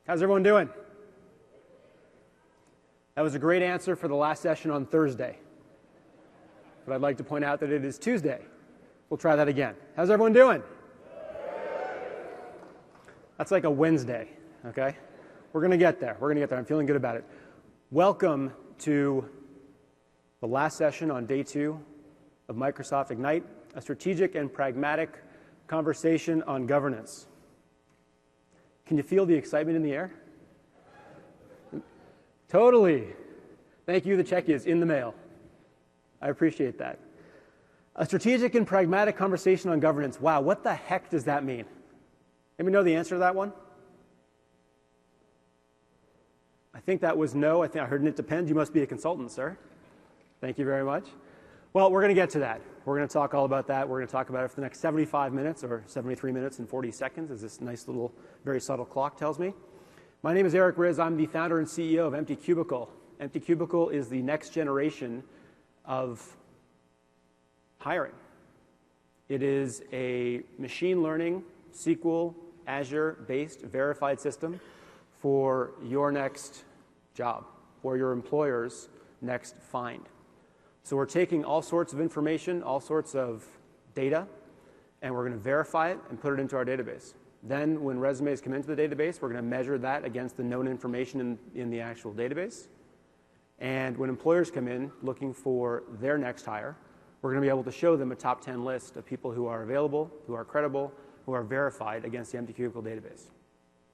How's everyone doing? That was a great answer for the last session on Thursday. But I'd like to point out that it is Tuesday. We'll try that again. How's everyone doing? That's like a Wednesday, okay? We're going to get there. We're going to get there. I'm feeling good about it. Welcome to the last session on day 2 of Microsoft Ignite, a strategic and pragmatic conversation on governance. Can you feel the excitement in the air? Totally. Thank you. The check is in the mail. I appreciate that. A strategic and pragmatic conversation on governance. Wow, what the heck does that mean? Anybody know the answer to that one? I think that was no. I think I heard it depends. You must be a consultant, sir. Thank you very much. Well, we're going to get to that. We're going to talk all about that. We're going to talk about it for the next 75 minutes or 73 minutes and 40 seconds, as this nice little, very subtle clock tells me. My name is Eric Riz. I'm the founder and CEO of Empty Cubicle. Empty Cubicle is the next generation of hiring. It is a machine learning, SQL, Azure-based verified system for your next job, or your employer's next find. So we're taking all sorts of information, all sorts of data, and we're going to verify it and put it into our database. Then when resumes come into the database, we're going to measure that against the known information in the actual database. And when employers come in looking for their next hire, we're going to be able to show them a top 10 list of people who are available, who are credible, who are verified against the Empty Cubicle database.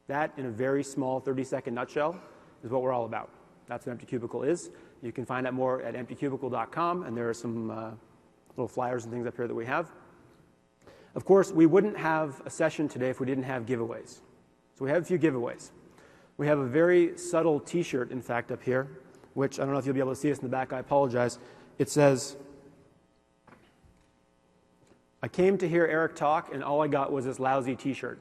That, in a very small 30-second nutshell, is what we're all about. That's what Empty Cubicle is. You can find out more at emptycubicle.com, and there are some little flyers and things up here that we have. Of course, we wouldn't have a session today if we didn't have giveaways. So we have a few giveaways. We have a very subtle T-shirt, in fact, up here, which I don't know if you'll be able to see this in the back. I apologize. It says, "I came to hear Eric talk, and all I got was this lousy T-shirt."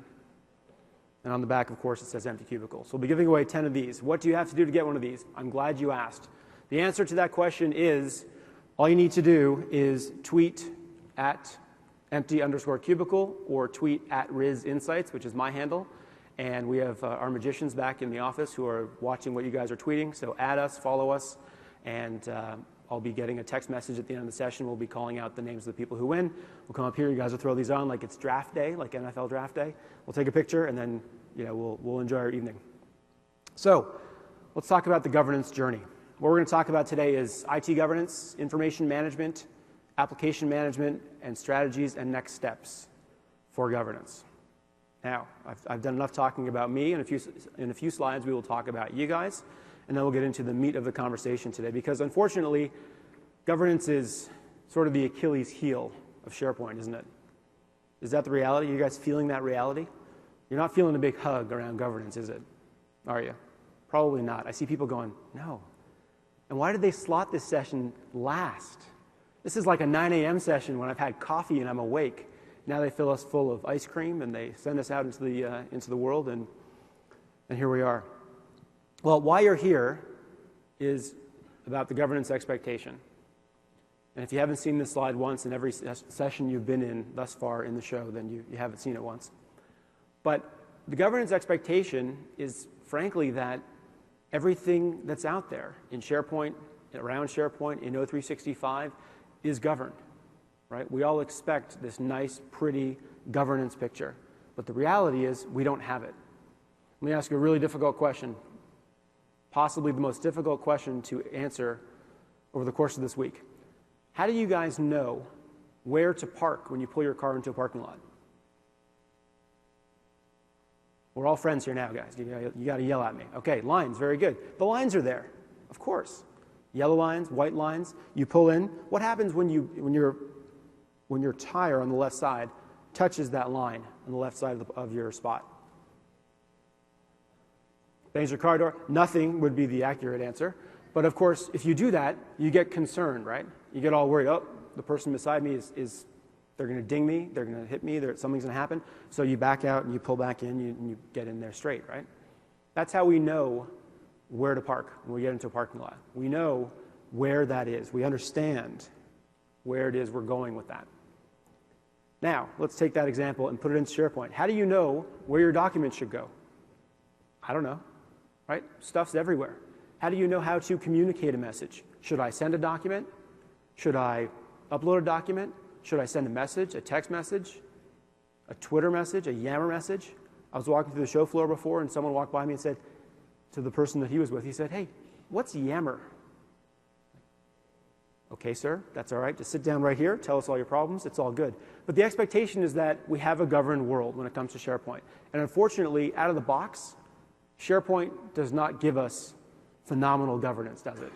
And on the back, of course, it says Empty Cubicle. So we'll be giving away 10 of these. What do you have to do to get one of these? I'm glad you asked. The answer to that question is, all you need to do is tweet at empty_cubicle or tweet at RizInsights, which is my handle. And we have our magicians back in the office who are watching what you guys are tweeting. So add us, follow us, and I'll be getting a text message at the end of the session. We'll be calling out the names of the people who win. We'll come up here. You guys will throw these on like it's draft day, like NFL draft day. We'll take a picture, and then we'll enjoy our evening. So let's talk about the governance journey. What we're going to talk about today is IT governance, information management, application management, and strategies and next steps for governance. Now, I've done enough talking about me. In a few slides, we will talk about you guys, and then we'll get into the meat of the conversation today, because unfortunately, governance is sort of the Achilles heel of SharePoint, isn't it? Is that the reality? Are you guys feeling that reality? You're not feeling a big hug around governance, is it? Are you? Probably not. I see people going, no. And why did they slot this session last? This is like a 9 a.m. session when I've had coffee and I'm awake. Now they fill us full of ice cream and they send us out into the world, and here we are. Well, why you're here is about the governance expectation. And if you haven't seen this slide once in every session you've been in thus far in the show, then you haven't seen it once. But the governance expectation is, frankly, that everything that's out there in SharePoint, around SharePoint, in O365, is governed, right? We all expect this nice, pretty governance picture. But the reality is we don't have it. Let me ask you a really difficult question, possibly the most difficult question to answer over the course of this week. How do you guys know where to park when you pull your car into a parking lot? We're all friends here now, guys. You got to yell at me. Okay, lines, very good. The lines are there, of course. Yellow lines, white lines. You pull in. What happens when your tire on the left side touches that line on the left side of your spot? Bangs your car door? Nothing would be the accurate answer. But of course, if you do that, you get concerned, right? You get all worried. Oh, the person beside me is they're going to ding me, they're going to hit me, something's going to happen. So you back out and you pull back in and you get in there straight, right? That's how we know where to park when we get into a parking lot. We know where that is. We understand where it is we're going with that. Now, let's take that example and put it into SharePoint. How do you know where your documents should go? I don't know, right? Stuff's everywhere. How do you know how to communicate a message? Should I send a document? Should I upload a document? Should I send a message, a text message, a Twitter message, a Yammer message? I was walking through the show floor before, and someone walked by me and said to the person that he was with, he said, "Hey, what's Yammer?" Okay, sir, that's all right. Just sit down right here. Tell us all your problems. It's all good. But the expectation is that we have a governed world when it comes to SharePoint. And unfortunately, out of the box, SharePoint does not give us phenomenal governance, does it?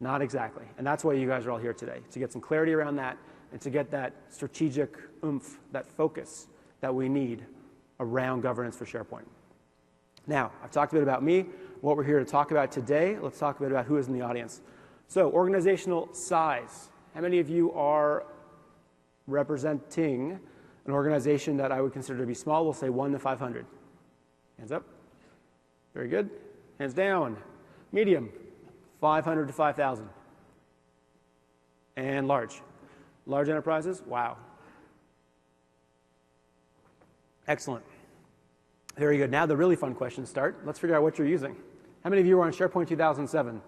Not exactly. And that's why you guys are all here today, to get some clarity around that and to get that strategic oomph, that focus that we need around governance for SharePoint. Now, I've talked a bit about me, what we're here to talk about today. Let's talk a bit about who is in the audience. So, organizational size. How many of you are representing an organization that I would consider to be small? We'll say 1 to 500. Hands up. Very good. Hands down. Medium. 500 to 5,000. And large. Large enterprises? Wow. Excellent. Very good. Now the really fun questions start. Let's figure out what you're using. How many of you are on SharePoint 2007?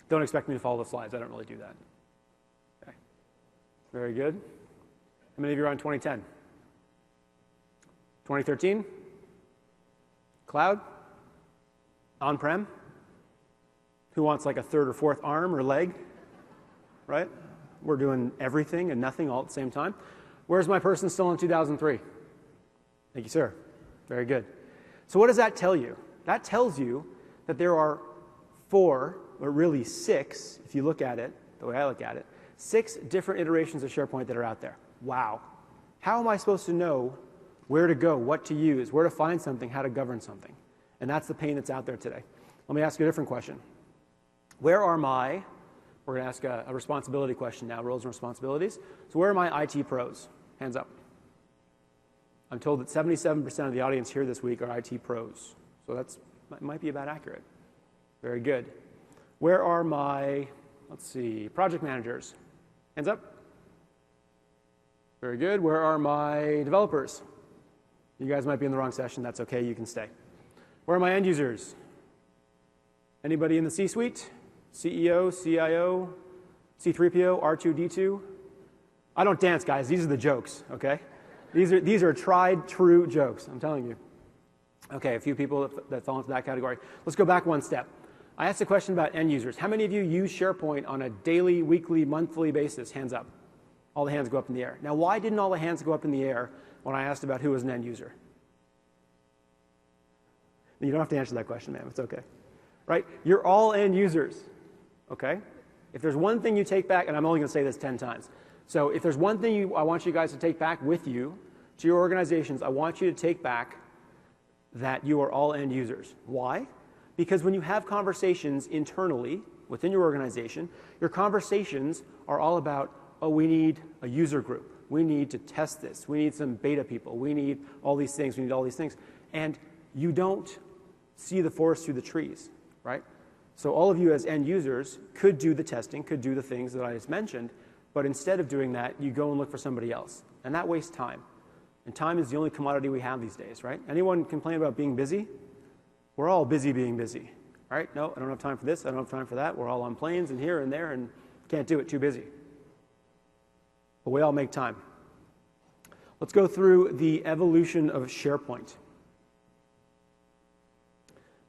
Don't expect me to follow the slides. I don't really do that. Okay. Very good. How many of you are on 2010? 2013? Cloud? On-prem? Who wants like a third or fourth arm or leg? Right? We're doing everything and nothing all at the same time. Where's my person still in 2003? Thank you, sir. Very good. So what does that tell you? That tells you that there are 4, or really 6, if you look at it, the way I look at it, 6 different iterations of SharePoint that are out there. Wow. How am I supposed to know where to go, what to use, where to find something, how to govern something? And that's the pain that's out there today. Let me ask you a different question. Where are my, we're going to ask a responsibility question now, roles and responsibilities. So where are my IT pros? Hands up. I'm told that 77% of the audience here this week are IT pros. So that might be about accurate. Very good. Where are my, let's see, project managers? Hands up. Very good. Where are my developers? You guys might be in the wrong session. That's okay. You can stay. Where are my end users? Anybody in the C-suite? CEO, CIO, C3PO, R2D2? I don't dance, guys. These are the jokes, okay? These are tried, true jokes. I'm telling you. Okay, a few people that fall into that category. Let's go back one step. I asked a question about end users. How many of you use SharePoint on a daily, weekly, monthly basis? Hands up. All the hands go up in the air. Now, why didn't all the hands go up in the air when I asked about who was an end user? You don't have to answer that question, ma'am. It's okay. Right? You're all end users. Okay? If there's one thing you take back, and I'm only going to say this 10 times. So if there's one thing I want you guys to take back with you to your organizations, I want you to take back that you are all end users. Why? Because when you have conversations internally within your organization, your conversations are all about, oh, we need a user group. We need to test this. We need some beta people. We need all these things. We need all these things. And you don't see the forest through the trees, right? So all of you as end users could do the testing, could do the things that I just mentioned, but instead of doing that, you go and look for somebody else. And that wastes time. And time is the only commodity we have these days, right? Anyone complain about being busy? We're all busy being busy, right? No, I don't have time for this. I don't have time for that. We're all on planes and here and there and can't do it, too busy. But we all make time. Let's go through the evolution of SharePoint.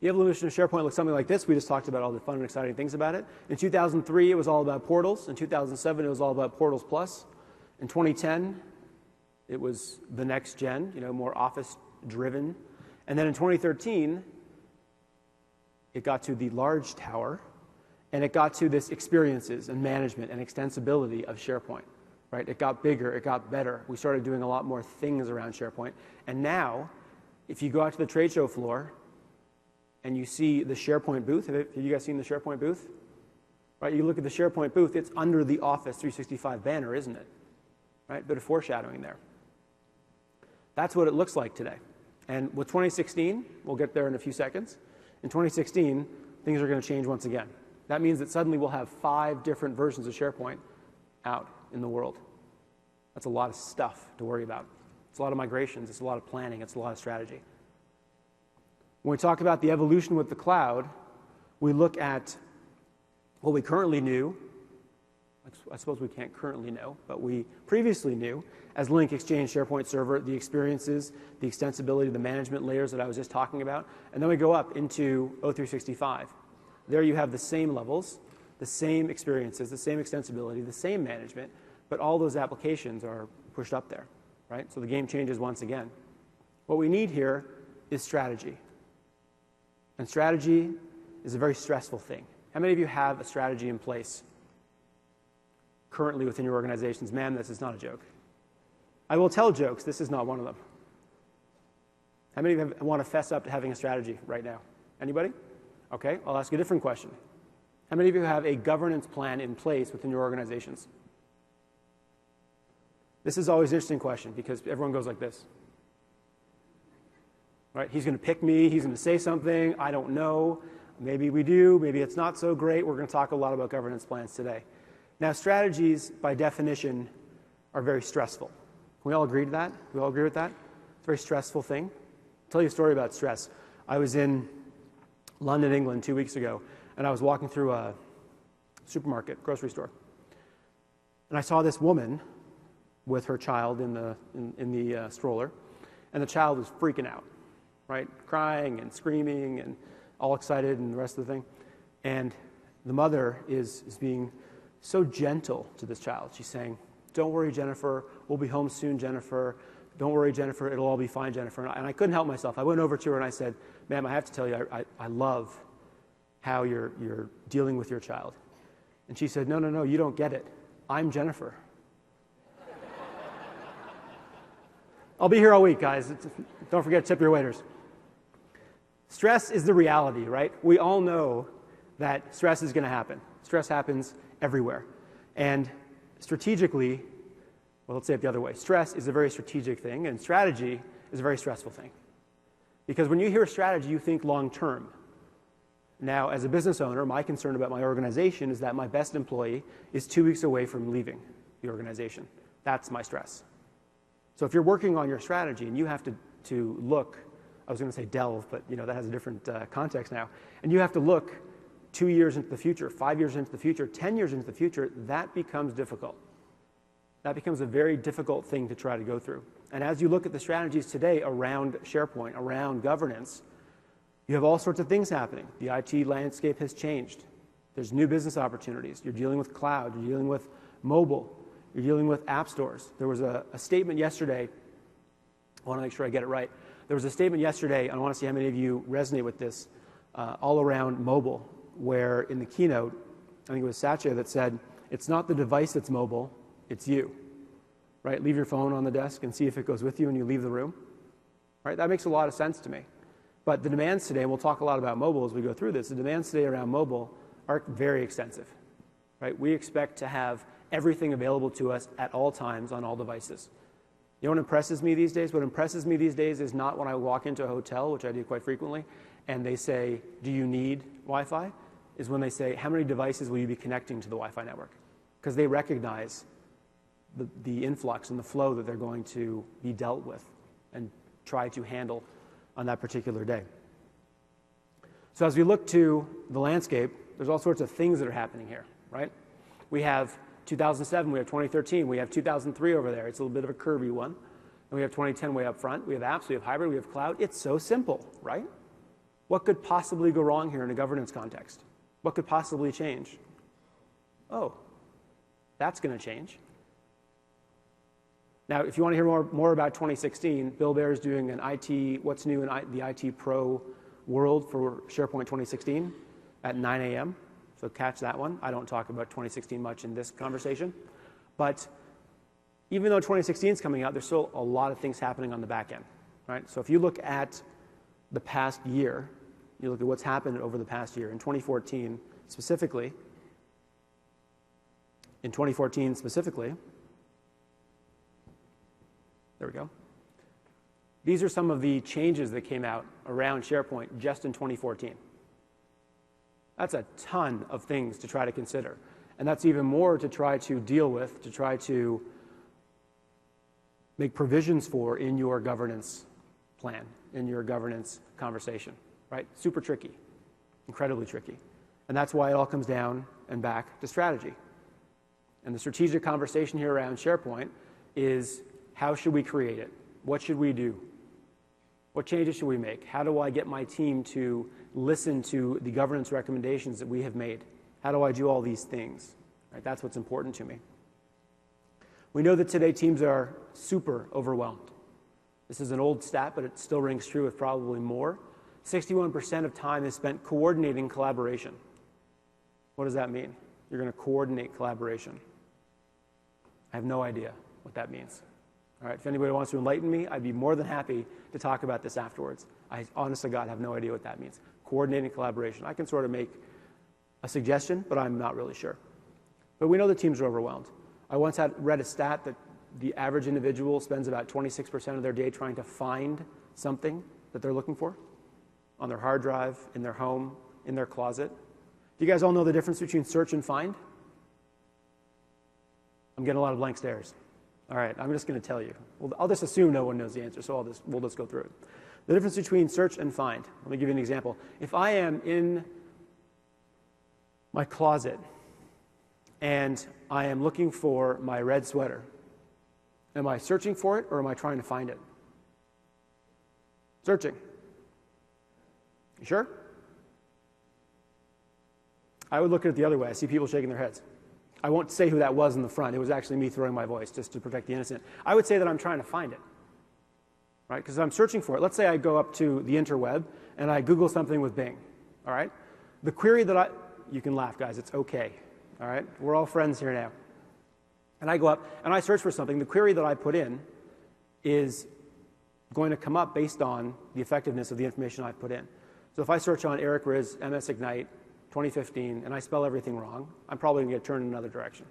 The evolution of SharePoint looks something like this. We just talked about all the fun and exciting things about it. In 2003, it was all about portals. In 2007, it was all about Portals Plus. In 2010, it was the next gen, more Office-driven. And then in 2013, it got to the large tower, and it got to this experiences and management and extensibility of SharePoint. Right? It got bigger. It got better. We started doing a lot more things around SharePoint. And now, if you go out to the trade show floor, and you see the SharePoint booth. Have you guys seen the SharePoint booth? Right, you look at the SharePoint booth, it's under the Office 365 banner, isn't it? Right, bit of foreshadowing there. That's what it looks like today. And with 2016, we'll get there in a few seconds. In 2016, things are going to change once again. That means that suddenly we'll have 5 different versions of SharePoint out in the world. That's a lot of stuff to worry about. It's a lot of migrations, it's a lot of planning, it's a lot of strategy. When we talk about the evolution with the cloud, we look at what we currently knew. I suppose we can't currently know, but we previously knew as Link, Exchange, SharePoint Server, the experiences, the extensibility, the management layers that I was just talking about. And then we go up into O365. There you have the same levels, the same experiences, the same extensibility, the same management, but all those applications are pushed up there, right? So the game changes once again. What we need here is strategy. And strategy is a very stressful thing. How many of you have a strategy in place currently within your organizations? Man, this is not a joke. I will tell jokes. This is not one of them. How many of you want to fess up to having a strategy right now? Anybody? Okay, I'll ask you a different question. How many of you have a governance plan in place within your organizations? This is always an interesting question because everyone goes like this. Right? He's going to pick me. He's going to say something. I don't know. Maybe we do. Maybe it's not so great. We're going to talk a lot about governance plans today. Now, strategies, by definition, are very stressful. Can we all agree to that? Do we all agree with that? It's a very stressful thing. I'll tell you a story about stress. I was in London, England 2 weeks ago, and I was walking through a supermarket, grocery store. And I saw this woman with her child in the stroller, and the child was freaking out, right? Crying and screaming and all excited and the rest of the thing. And the mother is being so gentle to this child. She's saying, "Don't worry, Jennifer. We'll be home soon, Jennifer. Don't worry, Jennifer. It'll all be fine, Jennifer." And I couldn't help myself. I went over to her and I said, "Ma'am, I have to tell you, I love how you're dealing with your child." And she said, No, you don't get it. I'm Jennifer." I'll be here all week, guys. Don't forget to tip your waiters. Stress is the reality, right? We all know that stress is going to happen. Stress happens everywhere. And strategically, well, let's say it the other way. Stress is a very strategic thing, and strategy is a very stressful thing. Because when you hear strategy, you think long-term. Now, as a business owner, my concern about my organization is that my best employee is 2 weeks away from leaving the organization. That's my stress. So if you're working on your strategy and you have to look, I was going to say delve, but that has a different context now, and you have to look 2 years into the future, 5 years into the future, 10 years into the future, that becomes difficult. That becomes a very difficult thing to try to go through. And as you look at the strategies today around SharePoint, around governance, you have all sorts of things happening. The IT landscape has changed. There's new business opportunities. You're dealing with cloud. You're dealing with mobile. You're dealing with app stores. There was a statement yesterday. I want to make sure I get it right. There was a statement yesterday, and I want to see how many of you resonate with this, all around mobile, where in the keynote, I think it was Satya that said, "It's not the device that's mobile, it's you." Right? Leave your phone on the desk and see if it goes with you when you leave the room. Right? That makes a lot of sense to me. But the demands today, and we'll talk a lot about mobile as we go through this, the demands today around mobile are very extensive. Right? We expect to have everything available to us at all times on all devices. You know what impresses me these days? What impresses me these days is not when I walk into a hotel, which I do quite frequently, and they say, "Do you need Wi-Fi?" is when they say, "How many devices will you be connecting to the Wi-Fi network?" Because they recognize the influx and the flow that they're going to be dealt with and try to handle on that particular day. So as we look to the landscape, there's all sorts of things that are happening here, right? We have 2007, we have 2013, we have 2003 over there. It's a little bit of a curvy one. And we have 2010 way up front. We have apps, we have hybrid, we have cloud. It's so simple, right? What could possibly go wrong here in a governance context? What could possibly change? Oh, that's going to change. Now, if you want to hear more about 2016, Bill Bear is doing an IT, what's new in the IT Pro world for SharePoint 2016 at 9 a.m. So catch that one. I don't talk about 2016 much in this conversation. But even though 2016 is coming out, there's still a lot of things happening on the back end, right? So if you look at the past year, you look at what's happened over the past year, in 2014 specifically, there we go. These are some of the changes that came out around SharePoint just in 2014. That's a ton of things to try to consider. And that's even more to try to deal with, to try to make provisions for in your governance plan, in your governance conversation. right? Super tricky, incredibly tricky. And that's why it all comes down and back to strategy. And the strategic conversation here around SharePoint is, how should we create it? What should we do? What changes should we make? How do I get my team to listen to the governance recommendations that we have made? How do I do all these things? Right? That's what's important to me. We know that today teams are super overwhelmed. This is an old stat, but it still rings true with probably more. 61% of time is spent coordinating collaboration. What does that mean? You're going to coordinate collaboration. I have no idea what that means. All right, if anybody wants to enlighten me, I'd be more than happy to talk about this afterwards. I honest to God have no idea what that means. Coordinating collaboration. I can sort of make a suggestion, but I'm not really sure. But we know the teams are overwhelmed. I once read a stat that the average individual spends about 26% of their day trying to find something that they're looking for on their hard drive, in their home, in their closet. Do you guys all know the difference between search and find? I'm getting a lot of blank stares. All right, I'm just going to tell you. Well, I'll just assume no one knows the answer, so we'll just go through it. The difference between search and find. Let me give you an example. If I am in my closet and I am looking for my red sweater, am I searching for it or am I trying to find it? Searching. You sure? I would look at it the other way. I see people shaking their heads. I won't say who that was in the front. It was actually me throwing my voice just to protect the innocent. I would say that I'm trying to find it, right? Because I'm searching for it. Let's say I go up to the interweb and I Google something with Bing, all right? The query that you can laugh, guys. It's okay, all right? We're all friends here now. And I go up and I search for something. The query that I put in is going to come up based on the effectiveness of the information I've put in. So if I search on Eric Riz, MS Ignite, 2015, and I spell everything wrong, I'm probably going to get turned in another direction.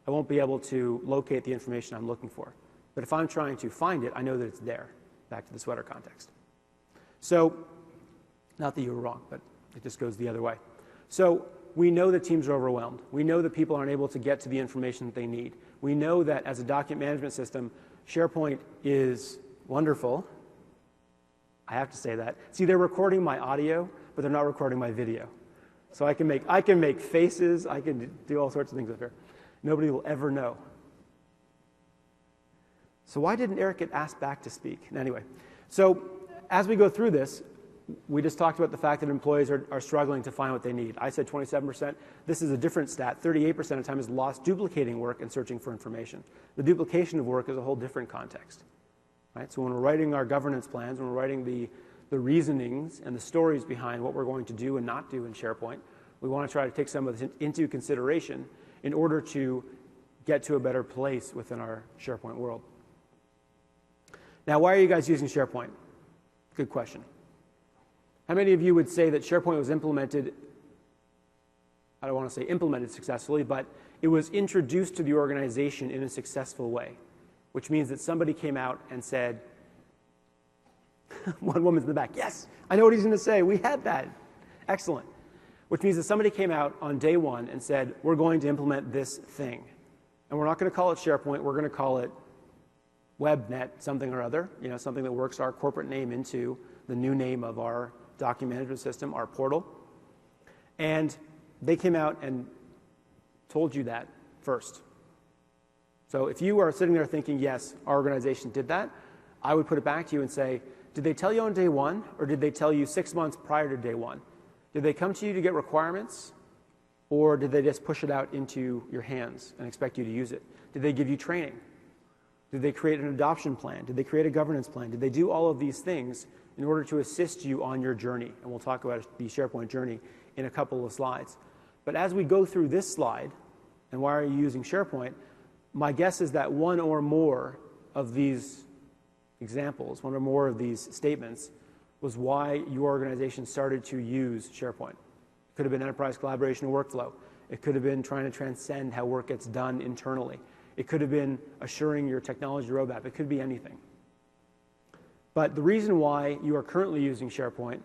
I won't be able to locate the information I'm looking for. But if I'm trying to find it, I know that it's there, back to the sweater context. So, not that you were wrong, but it just goes the other way. So, we know that teams are overwhelmed. We know that people aren't able to get to the information that they need. We know that as a document management system, SharePoint is wonderful. I have to say that. See, they're recording my audio, but they're not recording my video. So I can make faces, I can do all sorts of things up here. Nobody will ever know. So why didn't Eric get asked back to speak? Anyway, so as we go through this, we just talked about the fact that employees are struggling to find what they need. I said 27%. This is a different stat. 38% of the time is lost duplicating work and searching for information. The duplication of work is a whole different context. Right? So when we're writing our governance plans, when we're writing the reasonings and the stories behind what we're going to do and not do in SharePoint, we want to try to take some of this into consideration in order to get to a better place within our SharePoint world. Now, why are you guys using SharePoint? Good question. How many of you would say that SharePoint was implemented, I don't want to say implemented successfully, but it was introduced to the organization in a successful way, which means that somebody came out and said, one woman's in the back, yes, I know what he's going to say. We had that. Excellent. Which means that somebody came out on day one and said, we're going to implement this thing. And we're not going to call it SharePoint. We're going to call it WebNet something or other, something that works our corporate name into the new name of our document management system, our portal. And they came out and told you that first. So if you are sitting there thinking, yes, our organization did that, I would put it back to you and say, did they tell you on day one, or did they tell you 6 months prior to day one? Did they come to you to get requirements, or did they just push it out into your hands and expect you to use it? Did they give you training? Did they create an adoption plan? Did they create a governance plan? Did they do all of these things in order to assist you on your journey? And we'll talk about the SharePoint journey in a couple of slides. But as we go through this slide, and why are you using SharePoint, my guess is that one or more of these examples, one or more of these statements, was why your organization started to use SharePoint. It could have been enterprise collaboration and workflow. It could have been trying to transcend how work gets done internally. It could have been assuring your technology roadmap. It could be anything. But the reason why you are currently using SharePoint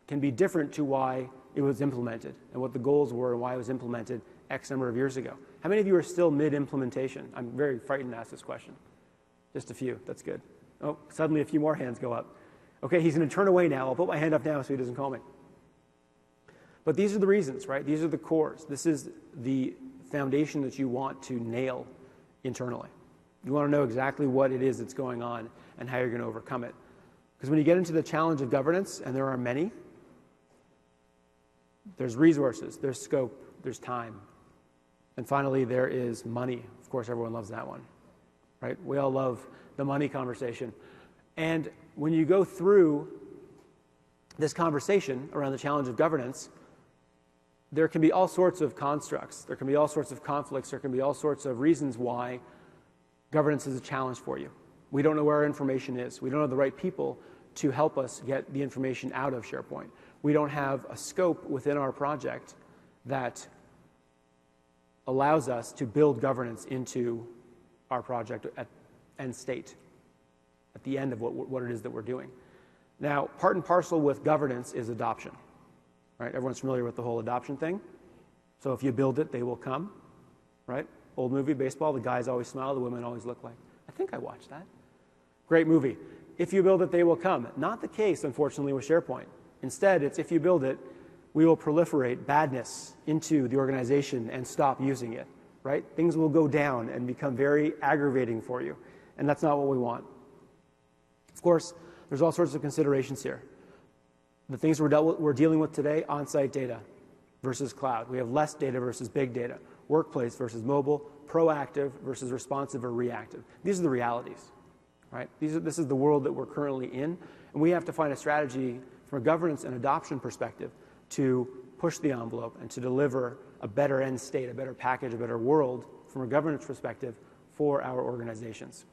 can be different to why it was implemented and what the goals were and why it was implemented X number of years ago. How many of you are still mid-implementation? I'm very frightened to ask this question. Just a few. That's good. Oh, suddenly a few more hands go up. Okay, he's going to turn away now. I'll put my hand up now so he doesn't call me. But these are the reasons, right? These are the cores. This is the foundation that you want to nail internally. You want to know exactly what it is that's going on and how you're going to overcome it. Because when you get into the challenge of governance, and there are many, there's resources, there's scope, there's time. And finally, there is money. Of course, everyone loves that one, right? We all love the money conversation. And when you go through this conversation around the challenge of governance, there can be all sorts of constructs. There can be all sorts of conflicts. There can be all sorts of reasons why governance is a challenge for you. We don't know where our information is. We don't have the right people to help us get the information out of SharePoint. We don't have a scope within our project that allows us to build governance into our project at end state, at the end of what it is that we're doing. Now, part and parcel with governance is adoption. Right? Everyone's familiar with the whole adoption thing. So if you build it, they will come. Right? Old movie, baseball, the guys always smile, the women always look like. I think I watched that. Great movie. If you build it, they will come. Not the case, unfortunately, with SharePoint. Instead, it's if you build it, we will proliferate badness into the organization and stop using it. Right? Things will go down and become very aggravating for you. And that's not what we want. Of course, there's all sorts of considerations here. The things we're dealing with today, on-site data versus cloud. We have less data versus big data. Workplace versus mobile, proactive versus responsive or reactive. These are the realities, right? This is the world that we're currently in, and we have to find a strategy from a governance and adoption perspective to push the envelope and to deliver a better end state, a better package, a better world from a governance perspective for our organizations.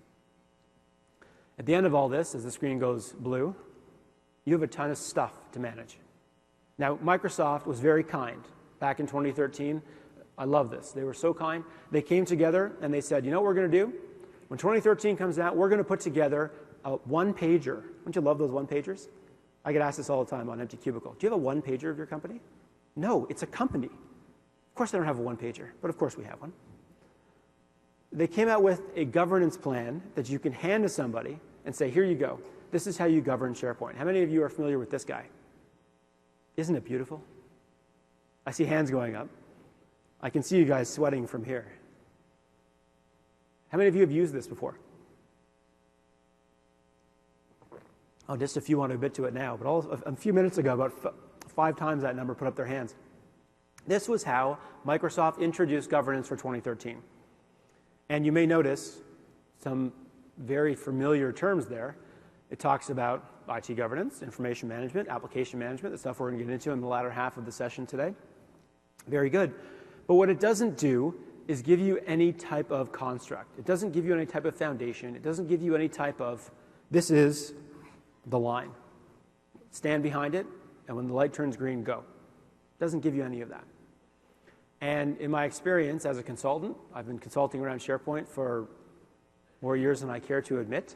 At the end of all this, as the screen goes blue, you have a ton of stuff to manage. Now, Microsoft was very kind back in 2013. I love this. They were so kind. They came together and they said, you know what we're going to do? When 2013 comes out, we're going to put together a one-pager. Don't you love those one-pagers? I get asked this all the time on Empty Cubicle. Do you have a one-pager of your company? No, it's a company. Of course they don't have a one-pager, but of course we have one. They came out with a governance plan that you can hand to somebody and say, here you go. This is how you govern SharePoint. How many of you are familiar with this guy? Isn't it beautiful? I see hands going up. I can see you guys sweating from here. How many of you have used this before? Oh, just a few want to admit to it now, but a few minutes ago, about 5 times that number put up their hands. This was how Microsoft introduced governance for 2013. And you may notice some very familiar terms there. It talks about IT governance, information management, application management, the stuff we're going to get into in the latter half of the session today. Very good. But what it doesn't do is give you any type of construct. It doesn't give you any type of foundation. It doesn't give you any type of, this is the line. Stand behind it, and when the light turns green, go. It doesn't give you any of that. And in my experience as a consultant, I've been consulting around SharePoint for more years than I care to admit.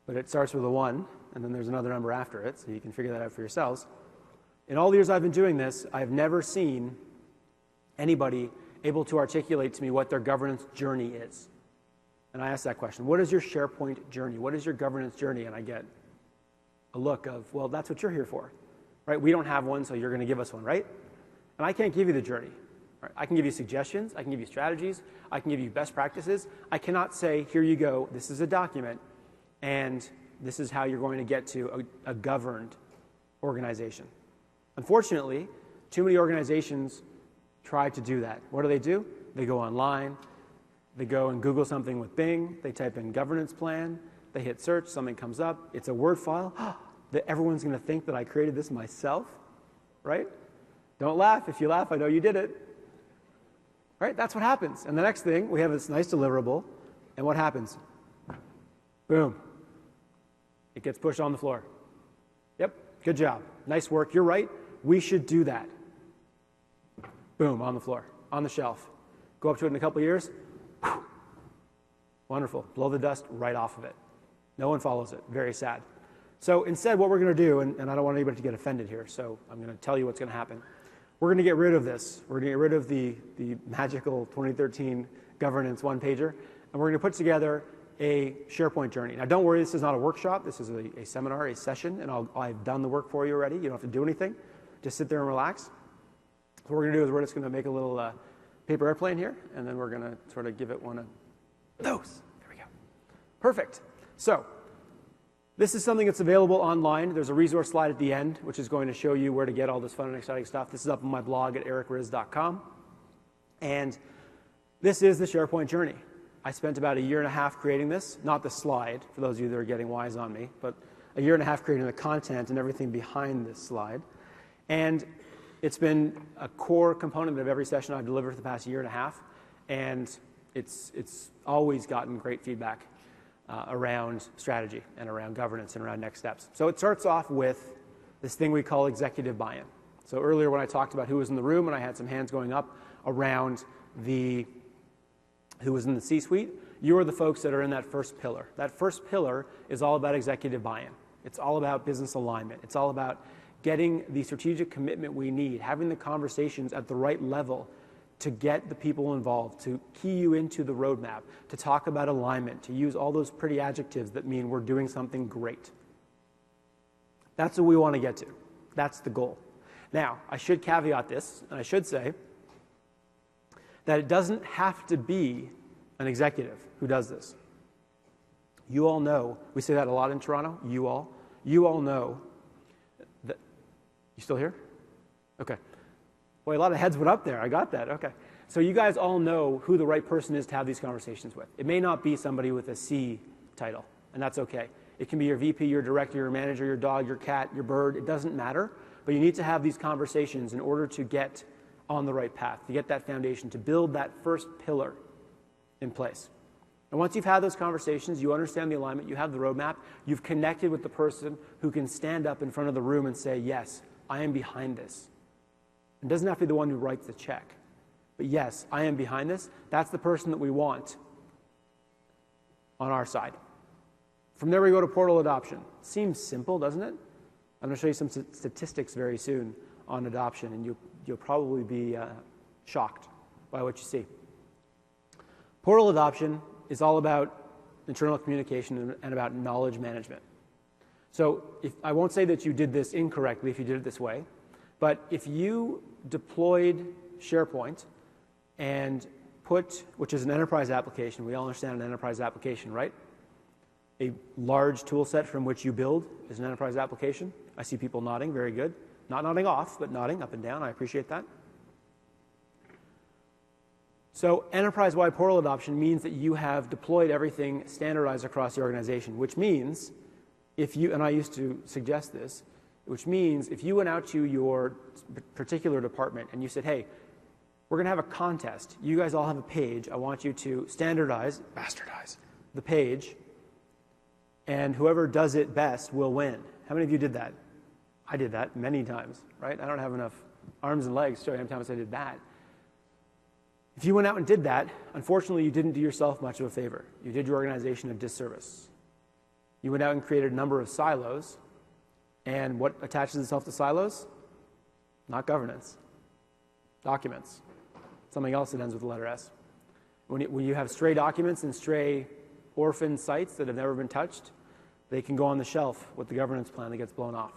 But it starts with a 1, and then there's another number after it, so you can figure that out for yourselves. In all the years I've been doing this, I've never seen anybody able to articulate to me what their governance journey is. And I ask that question, what is your SharePoint journey? What is your governance journey? And I get a look of, well, that's what you're here for, right? We don't have one, so you're going to give us one, right? And I can't give you the journey. Right? I can give you suggestions. I can give you strategies. I can give you best practices. I cannot say, here you go, this is a document, and this is how you're going to get to a governed organization. Unfortunately, too many organizations try to do that. What do? They go online, they go and Google something with Bing, they type in governance plan, they hit search, something comes up, it's a Word file, that everyone's going to think that I created this myself, right? Don't laugh. If you laugh, I know you did it. Right? That's what happens. And the next thing, we have this nice deliverable, and what happens? Boom. It gets pushed on the floor. Yep, good job. Nice work. You're right. We should do that. Boom, on the floor, on the shelf. Go up to it in a couple years. Wonderful. Blow the dust right off of it. No one follows it. Very sad. So instead, what we're going to do, and I don't want anybody to get offended here, so I'm going to tell you what's going to happen. We're going to get rid of this. We're going to get rid of the magical 2013 governance one-pager, and we're going to put together a SharePoint journey. Now, don't worry, this is not a workshop. This is a seminar, a session, and I've done the work for you already. You don't have to do anything. Just sit there and relax. So what we're going to do is we're just going to make a little paper airplane here, and then we're going to sort of give it one of those. There we go. Perfect. So this is something that's available online. There's a resource slide at the end, which is going to show you where to get all this fun and exciting stuff. This is up on my blog at ericriz.com. And this is the SharePoint journey. I spent about 1.5 years creating this, not the slide, for those of you that are getting wise on me, but 1.5 years creating the content and everything behind this slide. And it's been a core component of every session I've delivered for the past 1.5 years, and it's always gotten great feedback around strategy and around governance and around next steps. So it starts off with this thing we call executive buy-in. So earlier when I talked about who was in the room and I had some hands going up around who was in the C-suite, you are the folks that are in that first pillar. That first pillar is all about executive buy-in. It's all about business alignment. It's all about getting the strategic commitment we need, having the conversations at the right level to get the people involved, to key you into the roadmap, to talk about alignment, to use all those pretty adjectives that mean we're doing something great. That's what we want to get to. That's the goal. Now, I should caveat this, and I should say that it doesn't have to be an executive who does this. You all know, we say that a lot in Toronto, you all know that, you still here? Okay. Boy, a lot of heads went up there, I got that, okay. So you guys all know who the right person is to have these conversations with. It may not be somebody with a C title, and that's okay. It can be your VP, your director, your manager, your dog, your cat, your bird, it doesn't matter, but you need to have these conversations in order to get on the right path, to get that foundation, to build that first pillar in place. And once you've had those conversations, you understand the alignment, you have the roadmap, you've connected with the person who can stand up in front of the room and say, yes, I am behind this. It doesn't have to be the one who writes the check, but yes, I am behind this. That's the person that we want on our side. From there we go to portal adoption. Seems simple, doesn't it? I'm going to show you some statistics very soon on adoption, and you'll probably be shocked by what you see. Portal adoption is all about internal communication and about knowledge management. So I won't say that you did this incorrectly if you did it this way, but if you deployed SharePoint and which is an enterprise application, we all understand an enterprise application, right? A large tool set from which you build is an enterprise application. I see people nodding, very good. Not nodding off, but nodding up and down. I appreciate that. So enterprise-wide portal adoption means that you have deployed everything standardized across the organization, which means and I used to suggest this, which means if you went out to your particular department and you said, hey, we're going to have a contest. You guys all have a page. I want you to bastardize the page, and whoever does it best will win. How many of you did that? I did that many times, right? I don't have enough arms and legs to show you how many times I did that. If you went out and did that, unfortunately, you didn't do yourself much of a favor. You did your organization a disservice. You went out and created a number of silos, and what attaches itself to silos? Not governance. Documents. Something else that ends with the letter S. When you have stray documents and stray orphan sites that have never been touched, they can go on the shelf with the governance plan that gets blown off.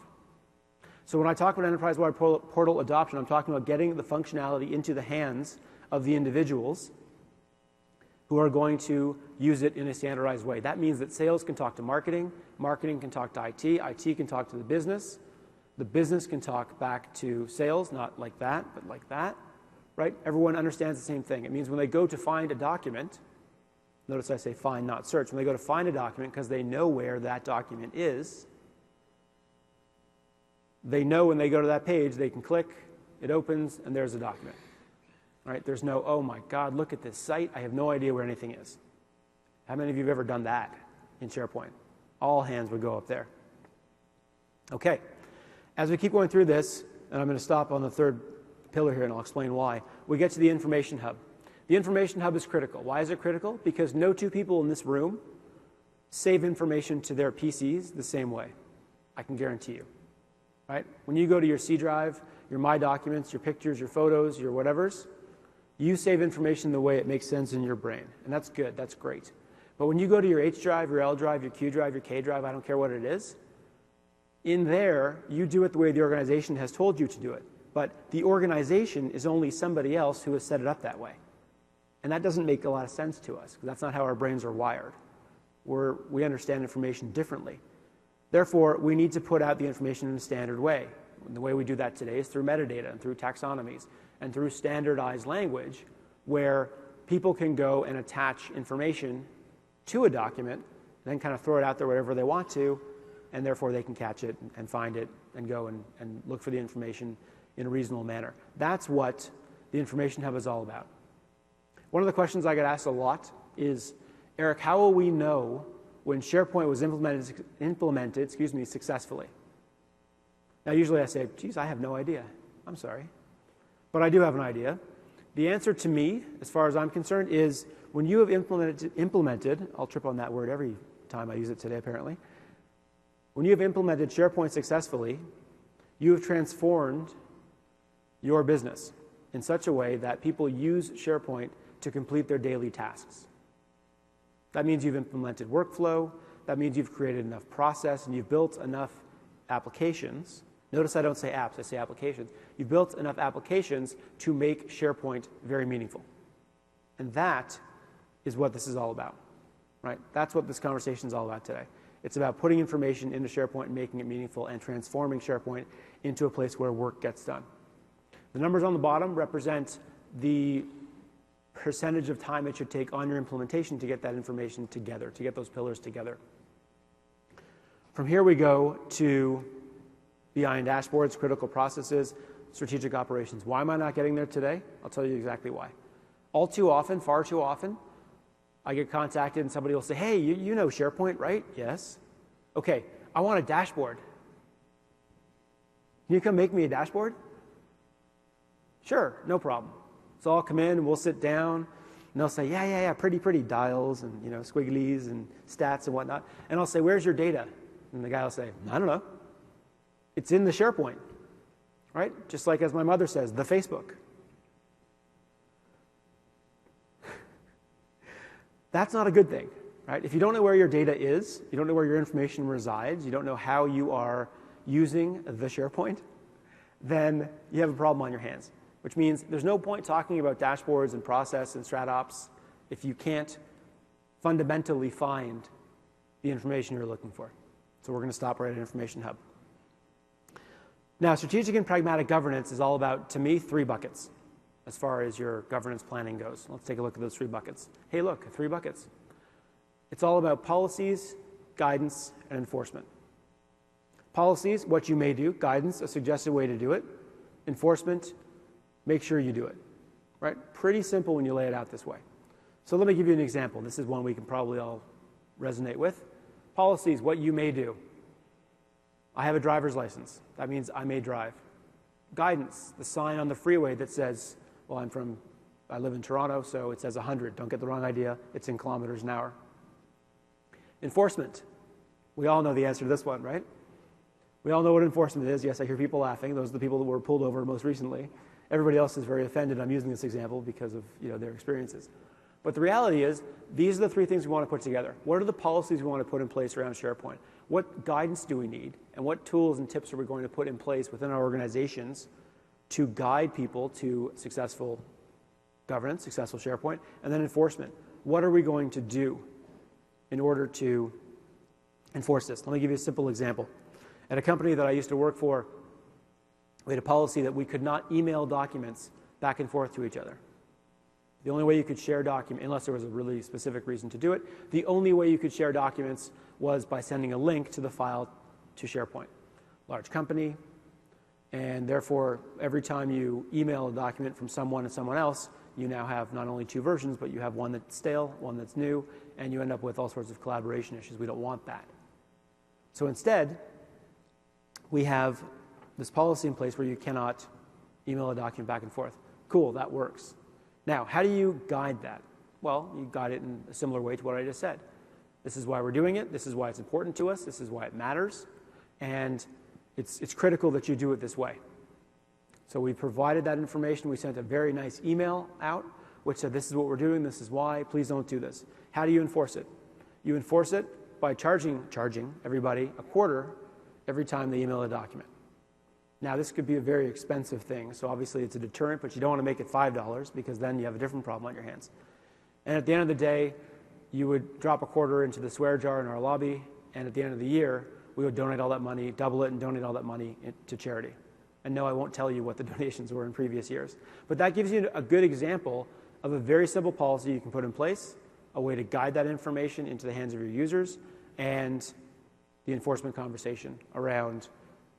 So when I talk about enterprise-wide portal adoption, I'm talking about getting the functionality into the hands of the individuals who are going to use it in a standardized way. That means that sales can talk to marketing, marketing can talk to IT, IT can talk to the business can talk back to sales, not like that, but like that, right? Everyone understands the same thing. It means when they go to find a document, notice I say find, not search, when they go to find a document because they know where that document is, they know when they go to that page, they can click, it opens, and there's a document. Right? There's no, oh my God, look at this site. I have no idea where anything is. How many of you have ever done that in SharePoint? All hands would go up there. Okay. As we keep going through this, and I'm going to stop on the third pillar here, and I'll explain why, we get to the information hub. The information hub is critical. Why is it critical? Because no two people in this room save information to their PCs the same way. I can guarantee you. Right? When you go to your C drive, your My Documents, your pictures, your photos, your whatevers, you save information the way it makes sense in your brain. And that's good. That's great. But when you go to your H drive, your L drive, your Q drive, your K drive, I don't care what it is, in there, you do it the way the organization has told you to do it. But the organization is only somebody else who has set it up that way. And that doesn't make a lot of sense to us, because that's not how our brains are wired. We understand information differently. Therefore, we need to put out the information in a standard way. And the way we do that today is through metadata and through taxonomies and through standardized language where people can go and attach information to a document, and then kind of throw it out there wherever they want to, and therefore they can catch it and find it and go and look for the information in a reasonable manner. That's what the Information Hub is all about. One of the questions I get asked a lot is, Eric, how will we know when SharePoint was implemented successfully? Now, usually I say, geez, I have no idea. I'm sorry. But I do have an idea. The answer to me, as far as I'm concerned, is when you have implemented, I'll trip on that word every time I use it today, apparently. When you have implemented SharePoint successfully, you have transformed your business in such a way that people use SharePoint to complete their daily tasks. That means you've implemented workflow. That means you've created enough process and you've built enough applications. Notice I don't say apps, I say applications. You've built enough applications to make SharePoint very meaningful. And that is what this is all about, right? That's what this conversation is all about today. It's about putting information into SharePoint and making it meaningful and transforming SharePoint into a place where work gets done. The numbers on the bottom represent the percentage of time it should take on your implementation to get that information together, to get those pillars together. From here we go to BI and dashboards, critical processes, strategic operations. Why am I not getting there today? I'll tell you exactly why. All too often, far too often, I get contacted and somebody will say, hey, you know SharePoint, right? Yes. Okay, I want a dashboard. Can you come make me a dashboard? Sure, no problem. So I'll come in and we'll sit down and they'll say, yeah, pretty dials and squigglies and stats and whatnot. And I'll say, where's your data? And the guy will say, I don't know. It's in the SharePoint, right? Just like as my mother says, the Facebook. That's not a good thing, right? If you don't know where your data is, you don't know where your information resides, you don't know how you are using the SharePoint, then you have a problem on your hands. Which means there's no point talking about dashboards and process and StratOps if you can't fundamentally find the information you're looking for. So we're going to stop right at Information Hub. Now, strategic and pragmatic governance is all about, to me, 3 buckets as far as your governance planning goes. Let's take a look at those 3 buckets. Hey, look, 3 buckets. It's all about policies, guidance, and enforcement. Policies, what you may do. Guidance, a suggested way to do it. Enforcement, make sure you do it, right? Pretty simple when you lay it out this way. So let me give you an example. This is one we can probably all resonate with. Policies, what you may do. I have a driver's license. That means I may drive. Guidance, the sign on the freeway that says, well, I live in Toronto, so it says 100. Don't get the wrong idea. It's in kilometers an hour. Enforcement. We all know the answer to this one, right? We all know what enforcement is. Yes, I hear people laughing. Those are the people that were pulled over most recently. Everybody else is very offended I'm using this example because of their experiences. But the reality is, these are the 3 things we want to put together. What are the policies we want to put in place around SharePoint? What guidance do we need? And what tools and tips are we going to put in place within our organizations to guide people to successful governance, successful SharePoint? And then enforcement. What are we going to do in order to enforce this? Let me give you a simple example. At a company that I used to work for, we had a policy that we could not email documents back and forth to each other. The only way you could share documents, unless there was a really specific reason to do it, the only way you could share documents was by sending a link to the file to SharePoint. Large company, and therefore every time you email a document from someone to someone else, you now have not only 2 versions, but you have one that's stale, one that's new, and you end up with all sorts of collaboration issues. We don't want that. So instead, we have this policy in place where you cannot email a document back and forth. Cool, that works. Now, how do you guide that? Well, you guide it in a similar way to what I just said. This is why we're doing it. This is why it's important to us. This is why it matters. And it's critical that you do it this way. So we provided that information. We sent a very nice email out, which said, this is what we're doing. This is why. Please don't do this. How do you enforce it? You enforce it by charging everybody a quarter every time they email a document. Now, this could be a very expensive thing, so obviously it's a deterrent, but you don't want to make it $5 because then you have a different problem on your hands. And at the end of the day, you would drop a quarter into the swear jar in our lobby, and at the end of the year, we would donate all that money, double it, and donate all that money to charity. And no, I won't tell you what the donations were in previous years. But that gives you a good example of a very simple policy you can put in place, a way to guide that information into the hands of your users, and the enforcement conversation around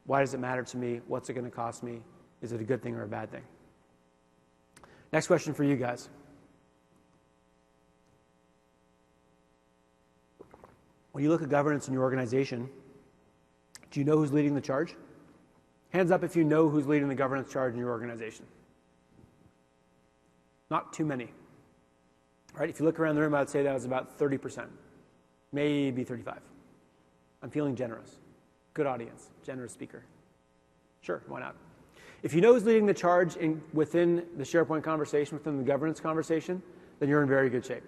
why does it matter to me, what's it going to cost me, is it a good thing or a bad thing? Next question for you guys. When you look at governance in your organization, do you know who's leading the charge? Hands up if you know who's leading the governance charge in your organization. Not too many. All right, if you look around the room, I'd say that was about 30%, maybe 35. I'm feeling generous. Good audience, generous speaker. Sure, why not? If you know who's leading the charge within the SharePoint conversation, within the governance conversation, then you're in very good shape.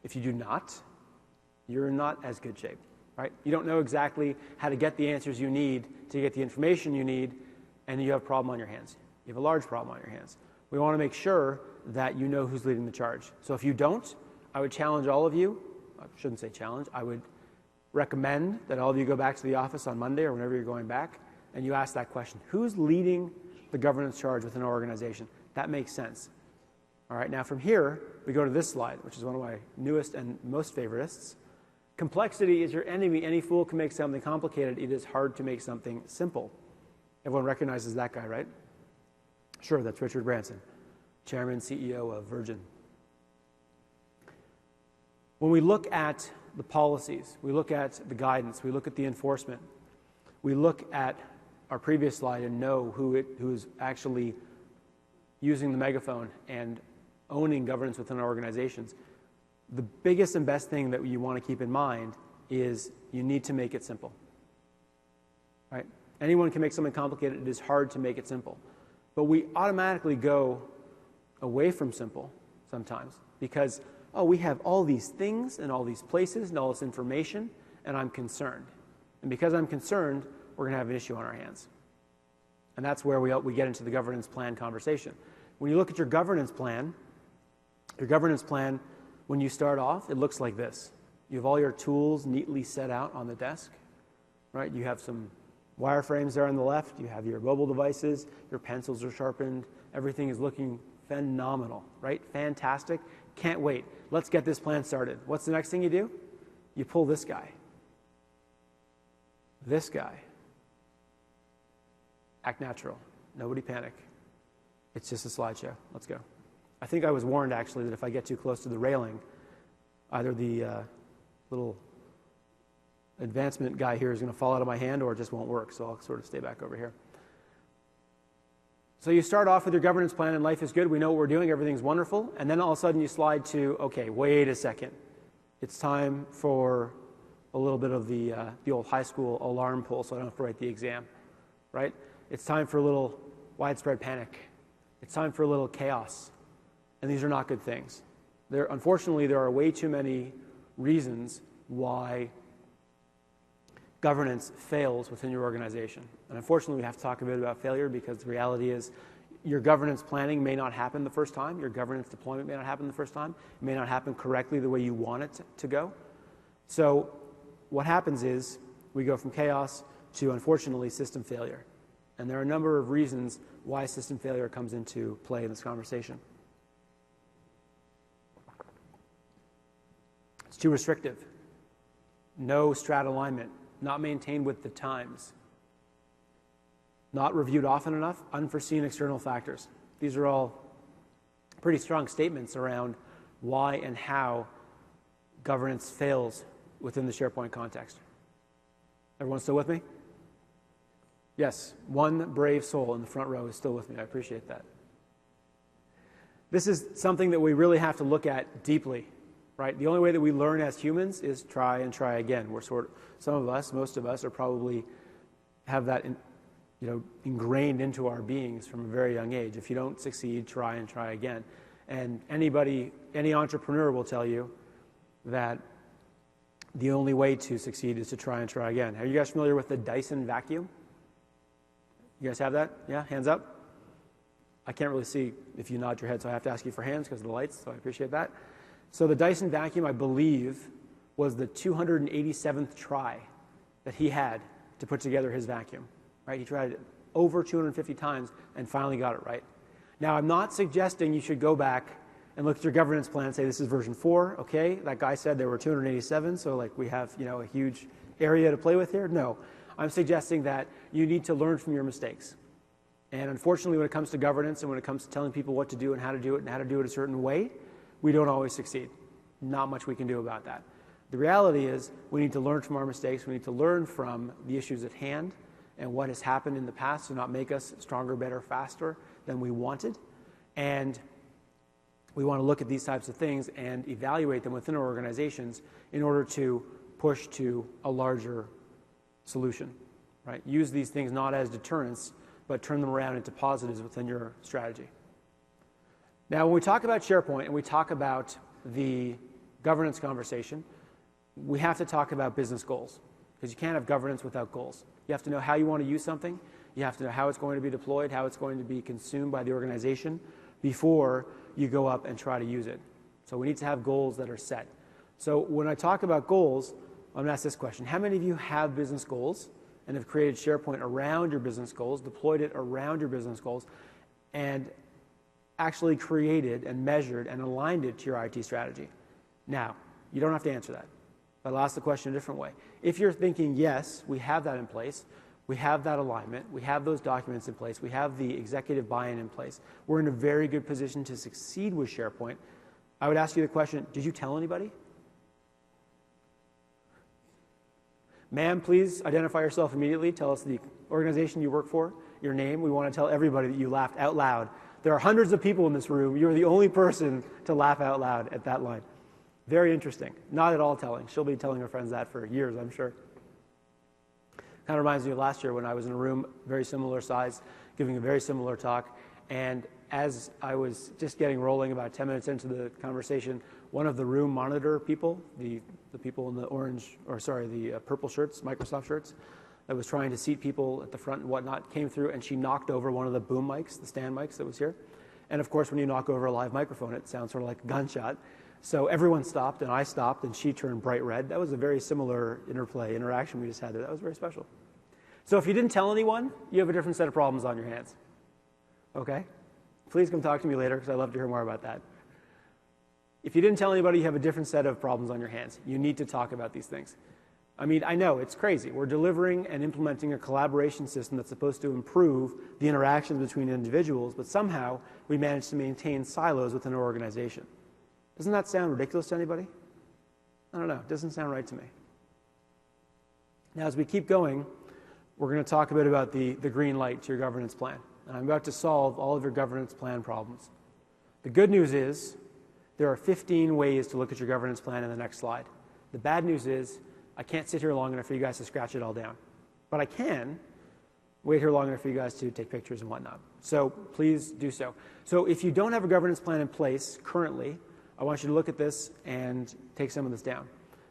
If you do not, you're in not as good shape, right? You don't know exactly how to get the answers you need to get the information you need, and you have a problem on your hands. You have a large problem on your hands. We want to make sure that you know who's leading the charge. So if you don't, I would challenge all of you. I shouldn't say challenge. I would recommend that all of you go back to the office on Monday or whenever you're going back, and you ask that question. Who's leading the governance charge within our organization? That makes sense. All right, now from here, we go to this slide, which is one of my newest and most favorites. Complexity is your enemy. Any fool can make something complicated. It is hard to make something simple. Everyone recognizes that guy, right? Sure, that's Richard Branson, Chairman, CEO of Virgin. When we look at the policies, we look at the guidance, we look at the enforcement, we look at our previous slide and know who's actually using the megaphone and owning governance within our organizations, the biggest and best thing that you want to keep in mind is you need to make it simple. Right? Anyone can make something complicated. It is hard to make it simple. But we automatically go away from simple sometimes because, oh, we have all these things and all these places and all this information, and I'm concerned. And because I'm concerned, we're going to have an issue on our hands. And that's where we get into the governance plan conversation. When you look at your governance plan, when you start off, it looks like this. You have all your tools neatly set out on the desk, right? You have some wireframes there on the left. You have your mobile devices. Your pencils are sharpened. Everything is looking phenomenal, right? Fantastic. Can't wait. Let's get this plan started. What's the next thing you do? You pull this guy. This guy. Act natural. Nobody panic. It's just a slideshow. Let's go. I think I was warned, actually, that if I get too close to the railing, either the little advancement guy here is going to fall out of my hand or it just won't work, so I'll sort of stay back over here. So you start off with your governance plan and life is good. We know what we're doing. Everything's wonderful. And then all of a sudden you slide to, okay, wait a second. It's time for a little bit of the old high school alarm pull so I don't have to write the exam, right? It's time for a little widespread panic. It's time for a little chaos. And these are not good things. Unfortunately, there are way too many reasons why governance fails within your organization. And unfortunately, we have to talk a bit about failure because the reality is your governance planning may not happen the first time. Your governance deployment may not happen the first time. It may not happen correctly the way you want it to go. So what happens is we go from chaos to, unfortunately, system failure. And there are a number of reasons why system failure comes into play in this conversation. It's too restrictive. No strat alignment. Not maintained with the times. Not reviewed often enough. Unforeseen external factors. These are all pretty strong statements around why and how governance fails within the SharePoint context. Everyone still with me? Yes, one brave soul in the front row is still with me. I appreciate that. This is something that we really have to look at deeply, right? The only way that we learn as humans is try and try again. Some of us, most of us, are probably have that ingrained into our beings from a very young age. If you don't succeed, try and try again. And any entrepreneur will tell you that the only way to succeed is to try and try again. Are you guys familiar with the Dyson vacuum? You guys have that? Yeah, hands up. I can't really see if you nod your head, so I have to ask you for hands because of the lights, so I appreciate that. So the Dyson vacuum, I believe, was the 287th try that he had to put together his vacuum, right? He tried it over 250 times and finally got it right. Now, I'm not suggesting you should go back and look at your governance plan and say, this is version 4, okay? That guy said there were 287, so like we have, a huge area to play with here. No, I'm suggesting that you need to learn from your mistakes. And unfortunately, when it comes to governance and when it comes to telling people what to do and how to do it and how to do it a certain way, we don't always succeed. Not much we can do about that. The reality is we need to learn from our mistakes. We need to learn from the issues at hand and what has happened in the past to not make us stronger, better, faster than we wanted. And we want to look at these types of things and evaluate them within our organizations in order to push to a larger solution, right? Use these things not as deterrents, but turn them around into positives within your strategy. Now, when we talk about SharePoint and we talk about the governance conversation, we have to talk about business goals, because you can't have governance without goals. You have to know how you want to use something. You have to know how it's going to be deployed, how it's going to be consumed by the organization before you go up and try to use it. So we need to have goals that are set. So when I talk about goals, I'm going to ask this question. How many of you have business goals and have created SharePoint around your business goals, deployed it around your business goals, and actually created and measured and aligned it to your IT strategy? Now, you don't have to answer that, but I'll ask the question a different way. If you're thinking, yes, we have that in place, we have that alignment, we have those documents in place, we have the executive buy-in in place, we're in a very good position to succeed with SharePoint, I would ask you the question, did you tell anybody? Ma'am, please identify yourself immediately. Tell us the organization you work for, your name. We want to tell everybody that you laughed out loud. There are hundreds of people in this room. You're the only person to laugh out loud at that line. Very interesting. Not at all telling. She'll be telling her friends that for years, I'm sure. Kind of reminds me of last year when I was in a room very similar size, giving a very similar talk, and as I was just getting rolling about 10 minutes into the conversation, one of the room monitor people, the people in the purple shirts, Microsoft shirts, that was trying to seat people at the front and whatnot, came through and she knocked over one of the boom mics, the stand mics that was here. And of course, when you knock over a live microphone, it sounds sort of like a gunshot. So everyone stopped and I stopped and she turned bright red. That was a very similar interaction we just had there. That was very special. So if you didn't tell anyone, you have a different set of problems on your hands. Okay? Please come talk to me later because I'd love to hear more about that. If you didn't tell anybody, you have a different set of problems on your hands. You need to talk about these things. I mean, I know, it's crazy. We're delivering and implementing a collaboration system that's supposed to improve the interactions between individuals, but somehow we manage to maintain silos within our organization. Doesn't that sound ridiculous to anybody? I don't know. It doesn't sound right to me. Now, as we keep going, we're going to talk a bit about the green light to your governance plan. And I'm about to solve all of your governance plan problems. The good news is there are 15 ways to look at your governance plan in the next slide. The bad news is I can't sit here long enough for you guys to scratch it all down. But I can wait here long enough for you guys to take pictures and whatnot. So please do so. So if you don't have a governance plan in place currently, I want you to look at this and take some of this down.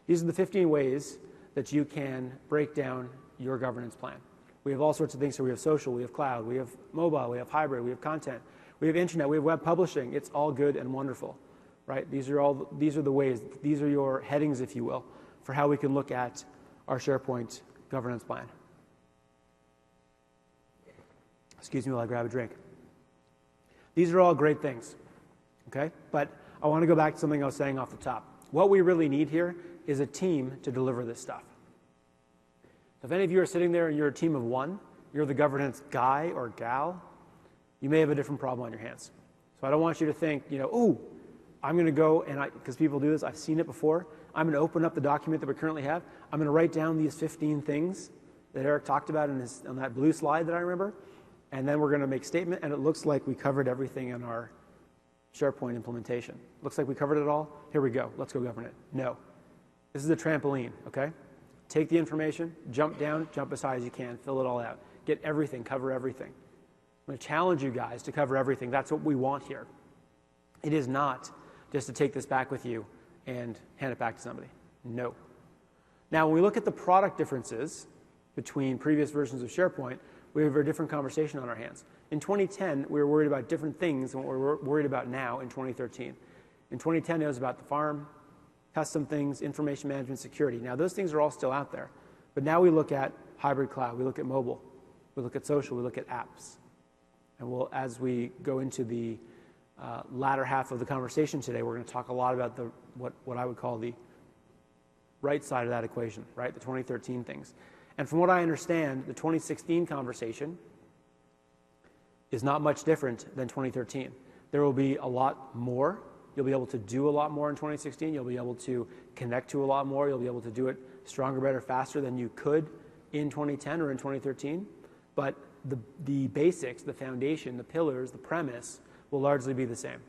These are the 15 ways that you can break down your governance plan. We have all sorts of things. So we have social, we have cloud, we have mobile, we have hybrid, we have content, we have internet, we have web publishing. It's all good and wonderful, right? These are the ways, these are your headings, if you will, for how we can look at our SharePoint governance plan. Excuse me while I grab a drink. These are all great things, okay? But I want to go back to something I was saying off the top. What we really need here is a team to deliver this stuff. If any of you are sitting there and you're a team of one, you're the governance guy or gal, you may have a different problem on your hands. So I don't want you to think, ooh, I'm going to go and because people do this, I've seen it before, I'm going to open up the document that we currently have, I'm going to write down these 15 things that Eric talked about on that blue slide that I remember, and then we're going to make a statement, and it looks like we covered everything in our SharePoint implementation. Looks like we covered it all. Here we go. Let's go govern it. No. This is a trampoline, okay? Take the information, jump down, jump as high as you can, fill it all out. Get everything, cover everything. I'm going to challenge you guys to cover everything. That's what we want here. It is not just to take this back with you and hand it back to somebody. No. Now, when we look at the product differences between previous versions of SharePoint, we have a very different conversation on our hands. In 2010, we were worried about different things than what we're worried about now in 2013. In 2010, it was about the farm, custom things, information management, security. Now, those things are all still out there. But now we look at hybrid cloud, we look at mobile, we look at social, we look at apps. And as we go into the latter half of the conversation today, we're going to talk a lot about what I would call the right side of that equation, right? The 2013 things. And from what I understand, the 2016 conversation is not much different than 2013. There will be a lot more. You'll be able to do a lot more in 2016. You'll be able to connect to a lot more. You'll be able to do it stronger, better, faster than you could in 2010 or in 2013. But the basics, the foundation, the pillars, the premise will largely be the same.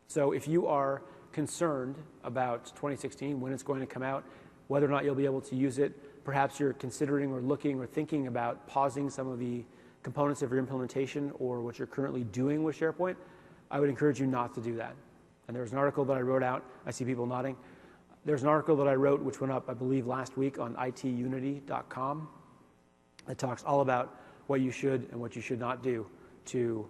So if you are concerned about 2016, when it's going to come out, whether or not you'll be able to use it, perhaps you're considering or looking or thinking about pausing some of the components of your implementation or what you're currently doing with SharePoint, I would encourage you not to do that. And there's an article that I wrote out. I see people nodding. There's an article that I wrote which went up, I believe, last week on itunity.com. It talks all about what you should and what you should not do to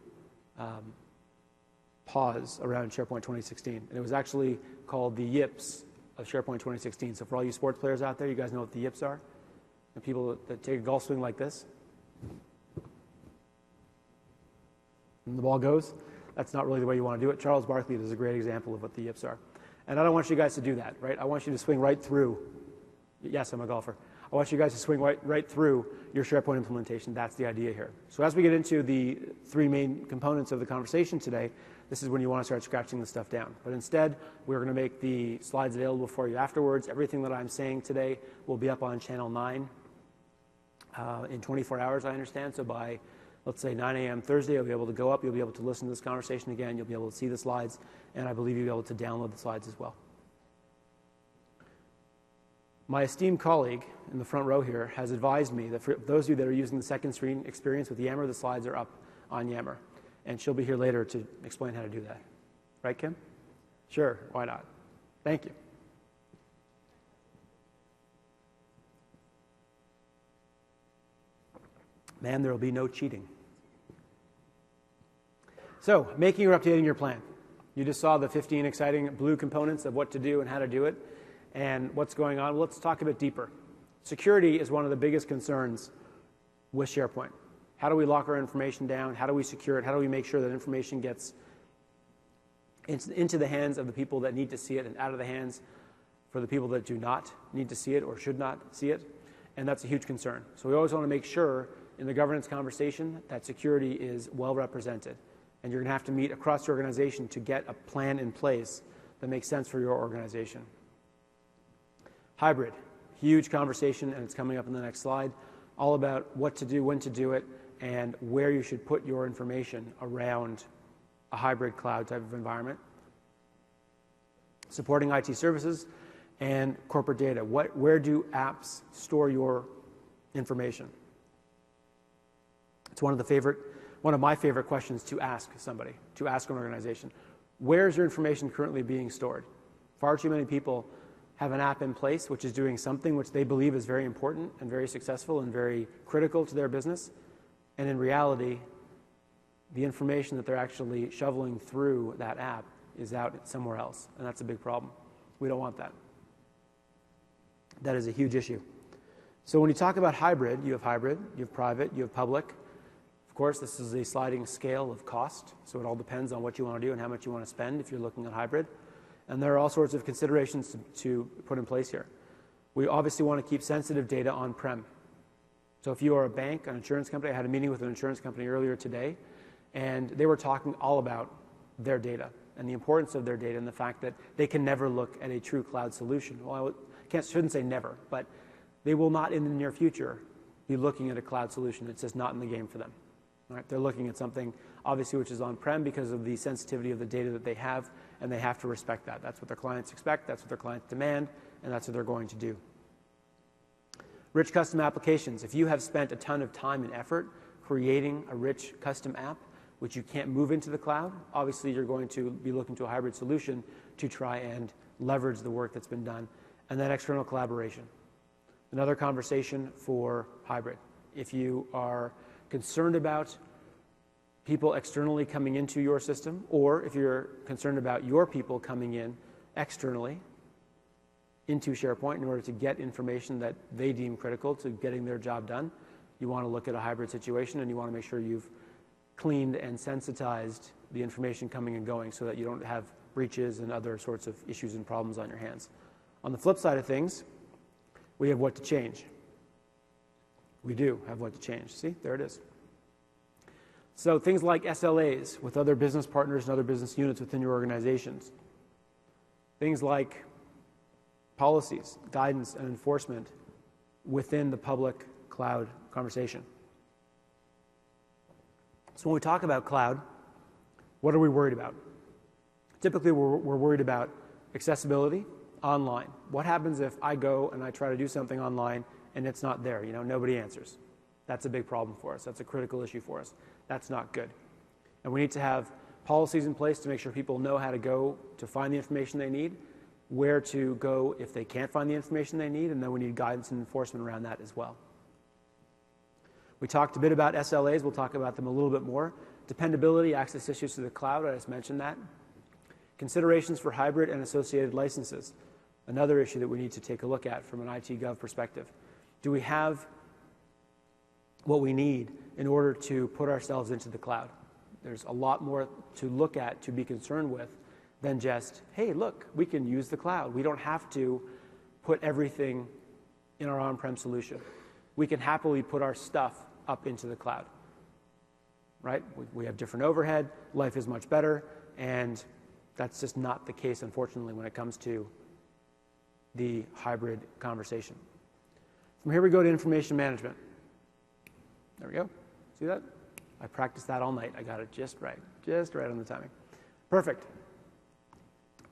pause around SharePoint 2016. And it was actually called the yips of SharePoint 2016. So for all you sports players out there, you guys know what the yips are? The people that take a golf swing like this. And the ball goes. That's not really the way you want to do it. Charles Barkley is a great example of what the yips are. And I don't want you guys to do that, right? I want you to swing right through. Yes, I'm a golfer. I want you guys to swing right through your SharePoint implementation. That's the idea here. So as we get into the three main components of the conversation today, this is when you want to start scratching the stuff down. But instead, we're going to make the slides available for you afterwards. Everything that I'm saying today will be up on Channel 9 in 24 hours, I understand. So by, let's say, 9 a.m. Thursday, you'll be able to go up. You'll be able to listen to this conversation again. You'll be able to see the slides. And I believe you'll be able to download the slides as well. My esteemed colleague in the front row here has advised me that for those of you that are using the second screen experience with Yammer, the slides are up on Yammer. And she'll be here later to explain how to do that. Right, Kim? Sure, why not? Thank you. Man, there will be no cheating. So, making or updating your plan. You just saw the 15 exciting blue components of what to do and how to do it. And what's going on. Well, let's talk a bit deeper. Security is one of the biggest concerns with SharePoint. How do we lock our information down? How do we secure it? How do we make sure that information gets into the hands of the people that need to see it and out of the hands for the people that do not need to see it or should not see it? And that's a huge concern. So we always want to make sure in the governance conversation that security is well represented. And you're going to have to meet across your organization to get a plan in place that makes sense for your organization. Hybrid, huge conversation, and it's coming up in the next slide, all about what to do, when to do it, and where you should put your information around a hybrid cloud type of environment. Supporting IT services and corporate data. Where do apps store your information? It's one of my favorite questions to ask somebody, to ask an organization. Where is your information currently being stored? Far too many people have an app in place which is doing something which they believe is very important and very successful and very critical to their business. And in reality, the information that they're actually shoveling through that app is out somewhere else. And that's a big problem. We don't want that. That is a huge issue. So when you talk about hybrid, you have private, you have public. Of course, this is a sliding scale of cost. So it all depends on what you want to do and how much you want to spend if you're looking at hybrid. And there are all sorts of considerations to put in place here. We obviously want to keep sensitive data on-prem. So if you are a bank, an insurance company, I had a meeting with an insurance company earlier today, and they were talking all about their data and the importance of their data and the fact that they can never look at a true cloud solution. Well, shouldn't say never, but they will not in the near future be looking at a cloud solution. It's just not in the game for them. Right? They're looking at something, obviously, which is on-prem because of the sensitivity of the data that they have, and they have to respect that. That's what their clients expect, that's what their clients demand, and that's what they're going to do. Rich custom applications. If you have spent a ton of time and effort creating a rich custom app, which you can't move into the cloud, obviously you're going to be looking to a hybrid solution to try and leverage the work that's been done. And then external collaboration. Another conversation for hybrid. If you are concerned about people externally coming into your system, or if you're concerned about your people coming in externally into SharePoint in order to get information that they deem critical to getting their job done, you want to look at a hybrid situation, and you want to make sure you've cleaned and sensitized the information coming and going so that you don't have breaches and other sorts of issues and problems on your hands. On the flip side of things, we have what to change. We do have what to change. See, there it is. So things like SLAs with other business partners and other business units within your organizations. Things like policies, guidance, and enforcement within the public cloud conversation. So when we talk about cloud, what are we worried about? Typically, we're worried about accessibility online. What happens if I go and I try to do something online and it's not there? Nobody answers. That's a big problem for us. That's a critical issue for us. That's not good. And we need to have policies in place to make sure people know how to go to find the information they need, where to go if they can't find the information they need, and then we need guidance and enforcement around that as well. We talked a bit about SLAs. We'll talk about them a little bit more. Dependability, access issues to the cloud, I just mentioned that. Considerations for hybrid and associated licenses, another issue that we need to take a look at from an IT Gov perspective. Do we have what we need in order to put ourselves into the cloud? There's a lot more to look at, to be concerned with, than just, hey, look, we can use the cloud. We don't have to put everything in our on-prem solution. We can happily put our stuff up into the cloud, right? We have different overhead, life is much better, and that's just not the case, unfortunately, when it comes to the hybrid conversation. From here we go to information management. There we go. See that? I practiced that all night. I got it just right on the timing. Perfect.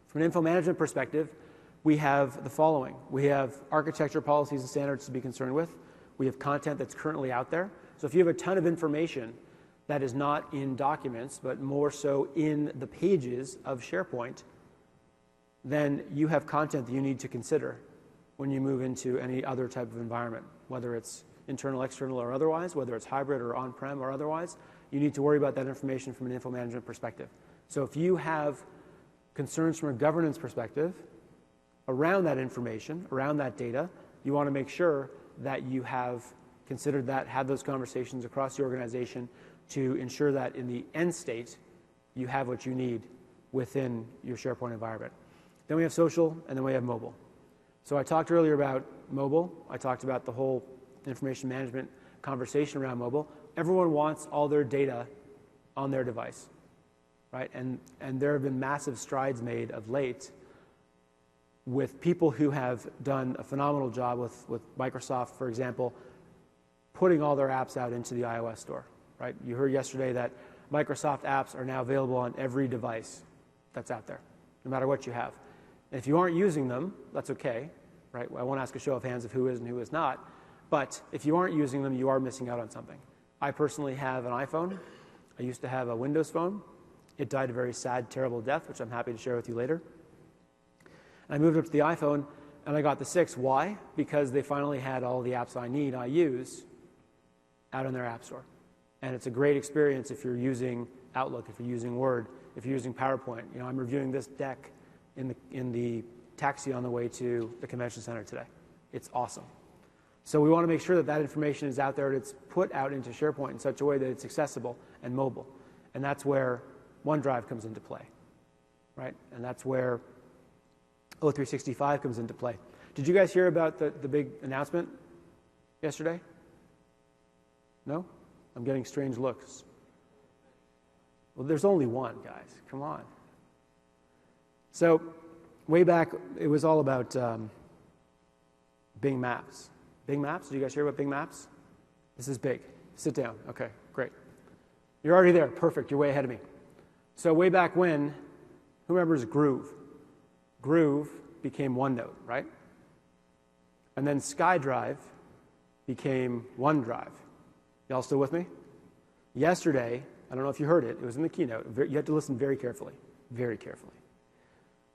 From an info management perspective, we have the following. We have architecture, policies, and standards to be concerned with. We have content that's currently out there. So if you have a ton of information that is not in documents, but more so in the pages of SharePoint, then you have content that you need to consider when you move into any other type of environment, whether it's internal, external, or otherwise, whether it's hybrid or on-prem or otherwise. You need to worry about that information from an info management perspective. So if you have concerns from a governance perspective around that information, around that data, you want to make sure that you have considered that, had those conversations across the organization to ensure that in the end state, you have what you need within your SharePoint environment. Then we have social, and then we have mobile. So I talked earlier about mobile. I talked about the whole information management conversation around mobile. Everyone wants all their data on their device, right? And there have been massive strides made of late with people who have done a phenomenal job with Microsoft, for example, putting all their apps out into the iOS store, right? You heard yesterday that Microsoft apps are now available on every device that's out there, no matter what you have. And if you aren't using them, that's okay, right? I won't ask a show of hands of who is and who is not, but if you aren't using them, you are missing out on something. I personally have an iPhone. I used to have a Windows phone. It died a very sad, terrible death, which I'm happy to share with you later. And I moved up to the iPhone, and I got the 6. Why? Because they finally had all the apps I use, out in their app store. And it's a great experience if you're using Outlook, if you're using Word, if you're using PowerPoint. I'm reviewing this deck in the taxi on the way to the convention center today. It's awesome. So we want to make sure that that information is out there, and it's put out into SharePoint in such a way that it's accessible and mobile. And that's where OneDrive comes into play, right? And that's where O365 comes into play. Did you guys hear about the big announcement yesterday? No? I'm getting strange looks. Well, there's only one, guys. Come on. So way back, it was all about Bing Maps. Bing Maps? Did you guys hear about Bing Maps? This is big. Sit down. Okay, great. You're already there. Perfect. You're way ahead of me. So way back when, who remembers Groove? Groove became OneNote, right? And then SkyDrive became OneDrive. Y'all still with me? Yesterday, I don't know if you heard it. It was in the keynote. You have to listen very carefully,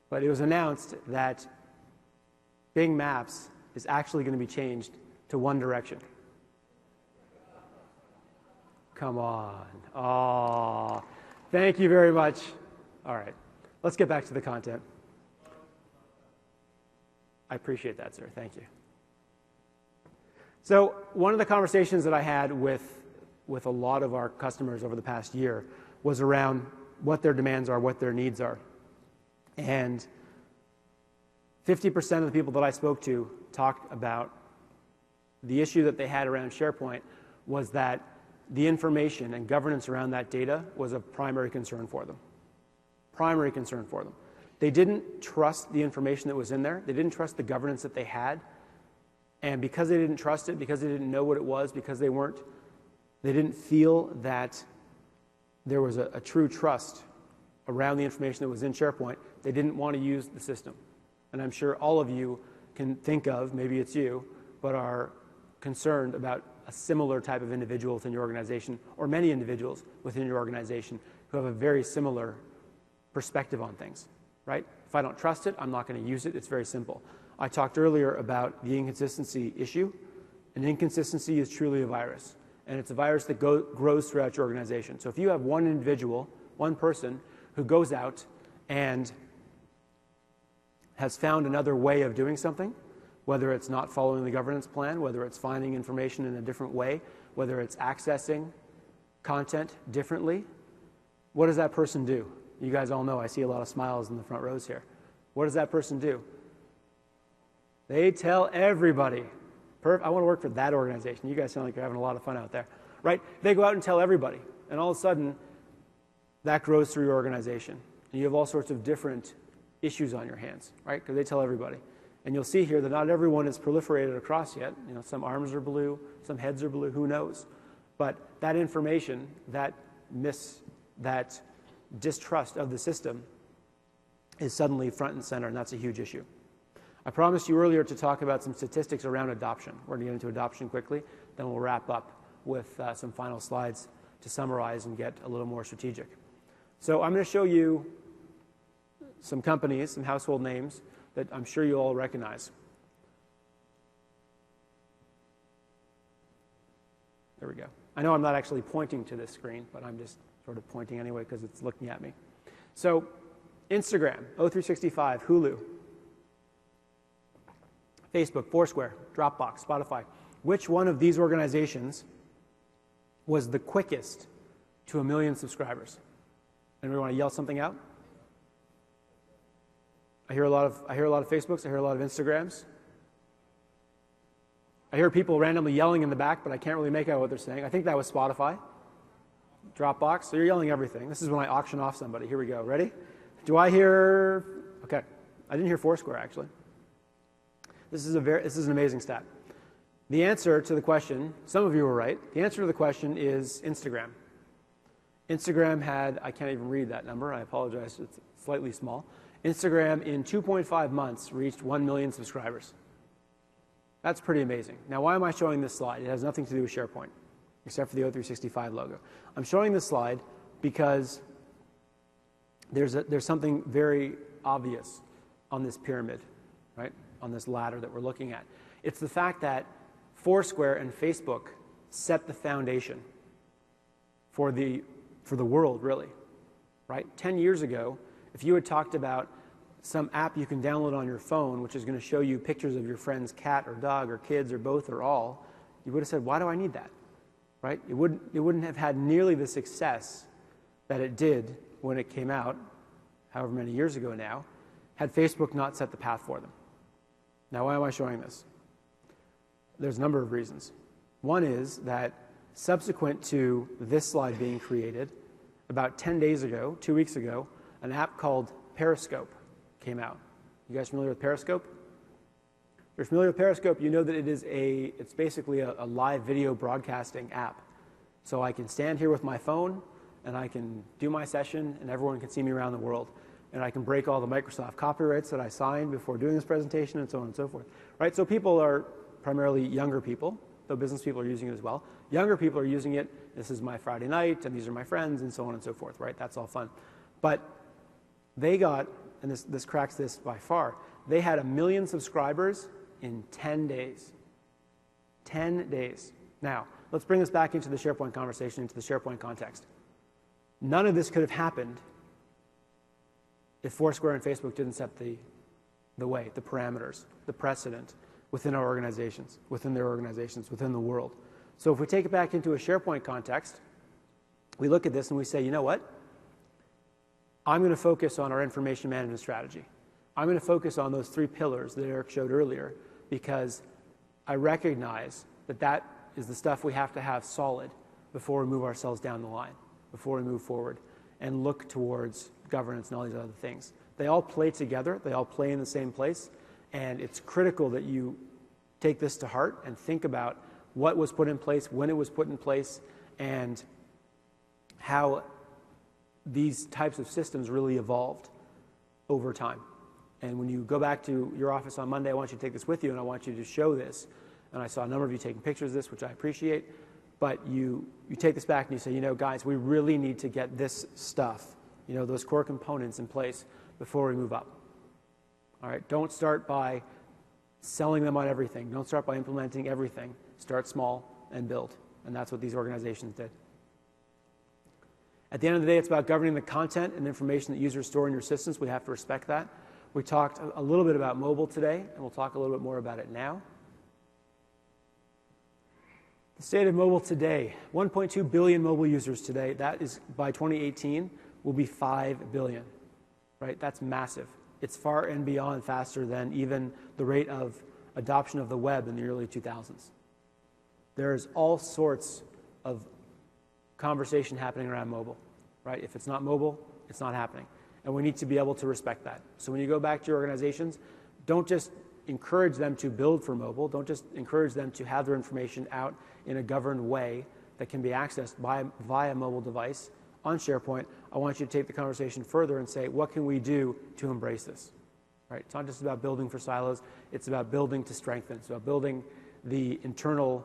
but it was announced that Bing Maps is actually going to be changed to one direction. Come on. Oh, thank you very much. All right, let's get back to the content. I appreciate that, sir. Thank you. So one of the conversations that I had with a lot of our customers over the past year was around what their demands are, what their needs are. And 50% of the people that I spoke to talked about the issue that they had around SharePoint was that the information and governance around that data was a primary concern for them. Primary concern for them. They didn't trust the information that was in there. They didn't trust the governance that they had. And because they didn't trust it, because they didn't know what it was, because they didn't feel that there was a true trust around the information that was in SharePoint, they didn't want to use the system. And I'm sure all of you can think of, maybe it's you, but are concerned about a similar type of individual within your organization, or many individuals within your organization who have a very similar perspective on things, right? If I don't trust it, I'm not going to use it. It's very simple. I talked earlier about the inconsistency issue. An inconsistency is truly a virus, and it's a virus that grows throughout your organization. So if you have one individual, one person, who goes out and has found another way of doing something, whether it's not following the governance plan, whether it's finding information in a different way, whether it's accessing content differently, what does that person do? You guys all know, I see a lot of smiles in the front rows here. What does that person do? They tell everybody. I want to work for that organization. You guys sound like you're having a lot of fun out there, right? They go out and tell everybody, and all of a sudden, that grows through your organization. And you have all sorts of different issues on your hands, right? Because they tell everybody. And you'll see here that not everyone is proliferated across yet. You know, some arms are blue, some heads are blue, who knows? But that information, that distrust of the system is suddenly front and center, and that's a huge issue. I promised you earlier to talk about some statistics around adoption. We're going to get into adoption quickly, then we'll wrap up with some final slides to summarize and get a little more strategic. So I'm going to show you some companies, some household names that I'm sure you all recognize. There we go. I know I'm not actually pointing to this screen, but I'm just sort of pointing anyway because it's looking at me. So Instagram, O365, Hulu, Facebook, Foursquare, Dropbox, Spotify. Which one of these organizations was the quickest to 1 million subscribers? Anybody want to yell something out? I hear a lot of Facebooks. I hear a lot of Instagrams. I hear people randomly yelling in the back, but I can't really make out what they're saying. I think that was Spotify. Dropbox. So you're yelling everything. This is when I auction off somebody. Here we go. Ready? Do I hear? Okay. I didn't hear Foursquare actually. This is an amazing stat. The answer to the question, some of you were right. The answer to the question is Instagram. Instagram had, I can't even read that number. I apologize. It's slightly small. Instagram in 2.5 months reached 1 million subscribers. That's pretty amazing. Now, why am I showing this slide? It has nothing to do with SharePoint, except for the O365 logo. I'm showing this slide because there's something very obvious on this pyramid, right? On this ladder that we're looking at. It's the fact that Foursquare and Facebook set the foundation for the world, really, right? 10 years ago, if you had talked about some app you can download on your phone, which is going to show you pictures of your friend's cat or dog or kids or both or all, you would have said, why do I need that, right? It wouldn't have had nearly the success that it did when it came out, however many years ago now, had Facebook not set the path for them. Now, why am I showing this? There's a number of reasons. One is that subsequent to this slide being created, about 10 days ago, 2 weeks ago, an app called Periscope came out. You guys familiar with Periscope? If you're familiar with Periscope, you know that it's basically a live video broadcasting app. So I can stand here with my phone, and I can do my session, and everyone can see me around the world. And I can break all the Microsoft copyrights that I signed before doing this presentation, and so on and so forth. Right? So people are primarily younger people, though business people are using it as well. Younger people are using it. This is my Friday night, and these are my friends, and so on and so forth. Right? That's all fun. But they got, and this cracks this by far, they had 1 million subscribers in 10 days. 10 days. Now, let's bring this back into the SharePoint conversation, into the SharePoint context. None of this could have happened if Foursquare and Facebook didn't set the way, the parameters, the precedent within our organizations, within their organizations, within the world. So if we take it back into a SharePoint context, we look at this and we say, you know what? I'm going to focus on our information management strategy. I'm going to focus on those 3 pillars that Eric showed earlier because I recognize that that is the stuff we have to have solid before we move ourselves down the line, before we move forward and look towards governance and all these other things. They all play together. They all play in the same place. And it's critical that you take this to heart and think about what was put in place, when it was put in place, and how these types of systems really evolved over time. And when you go back to your office on Monday, I want you to take this with you and I want you to show this. And I saw a number of you taking pictures of this, which I appreciate. But you take this back and you say, you know, guys, we really need to get this stuff, you know, those core components in place before we move up. All right, don't start by selling them on everything. Don't start by implementing everything. Start small and build. And that's what these organizations did. At the end of the day, it's about governing the content and information that users store in your systems. We have to respect that. We talked a little bit about mobile today, and we'll talk a little bit more about it now. The state of mobile today, 1.2 billion mobile users today. That is, by 2018, will be 5 billion, right? That's massive. It's far and beyond faster than even the rate of adoption of the web in the early 2000s. There's all sorts of conversation happening around mobile, right? If it's not mobile, it's not happening. And we need to be able to respect that. So when you go back to your organizations, don't just encourage them to build for mobile. Don't just encourage them to have their information out in a governed way that can be accessed via mobile device on SharePoint. I want you to take the conversation further and say, what can we do to embrace this? Right? It's not just about building for silos. It's about building to strengthen. It's about building the internal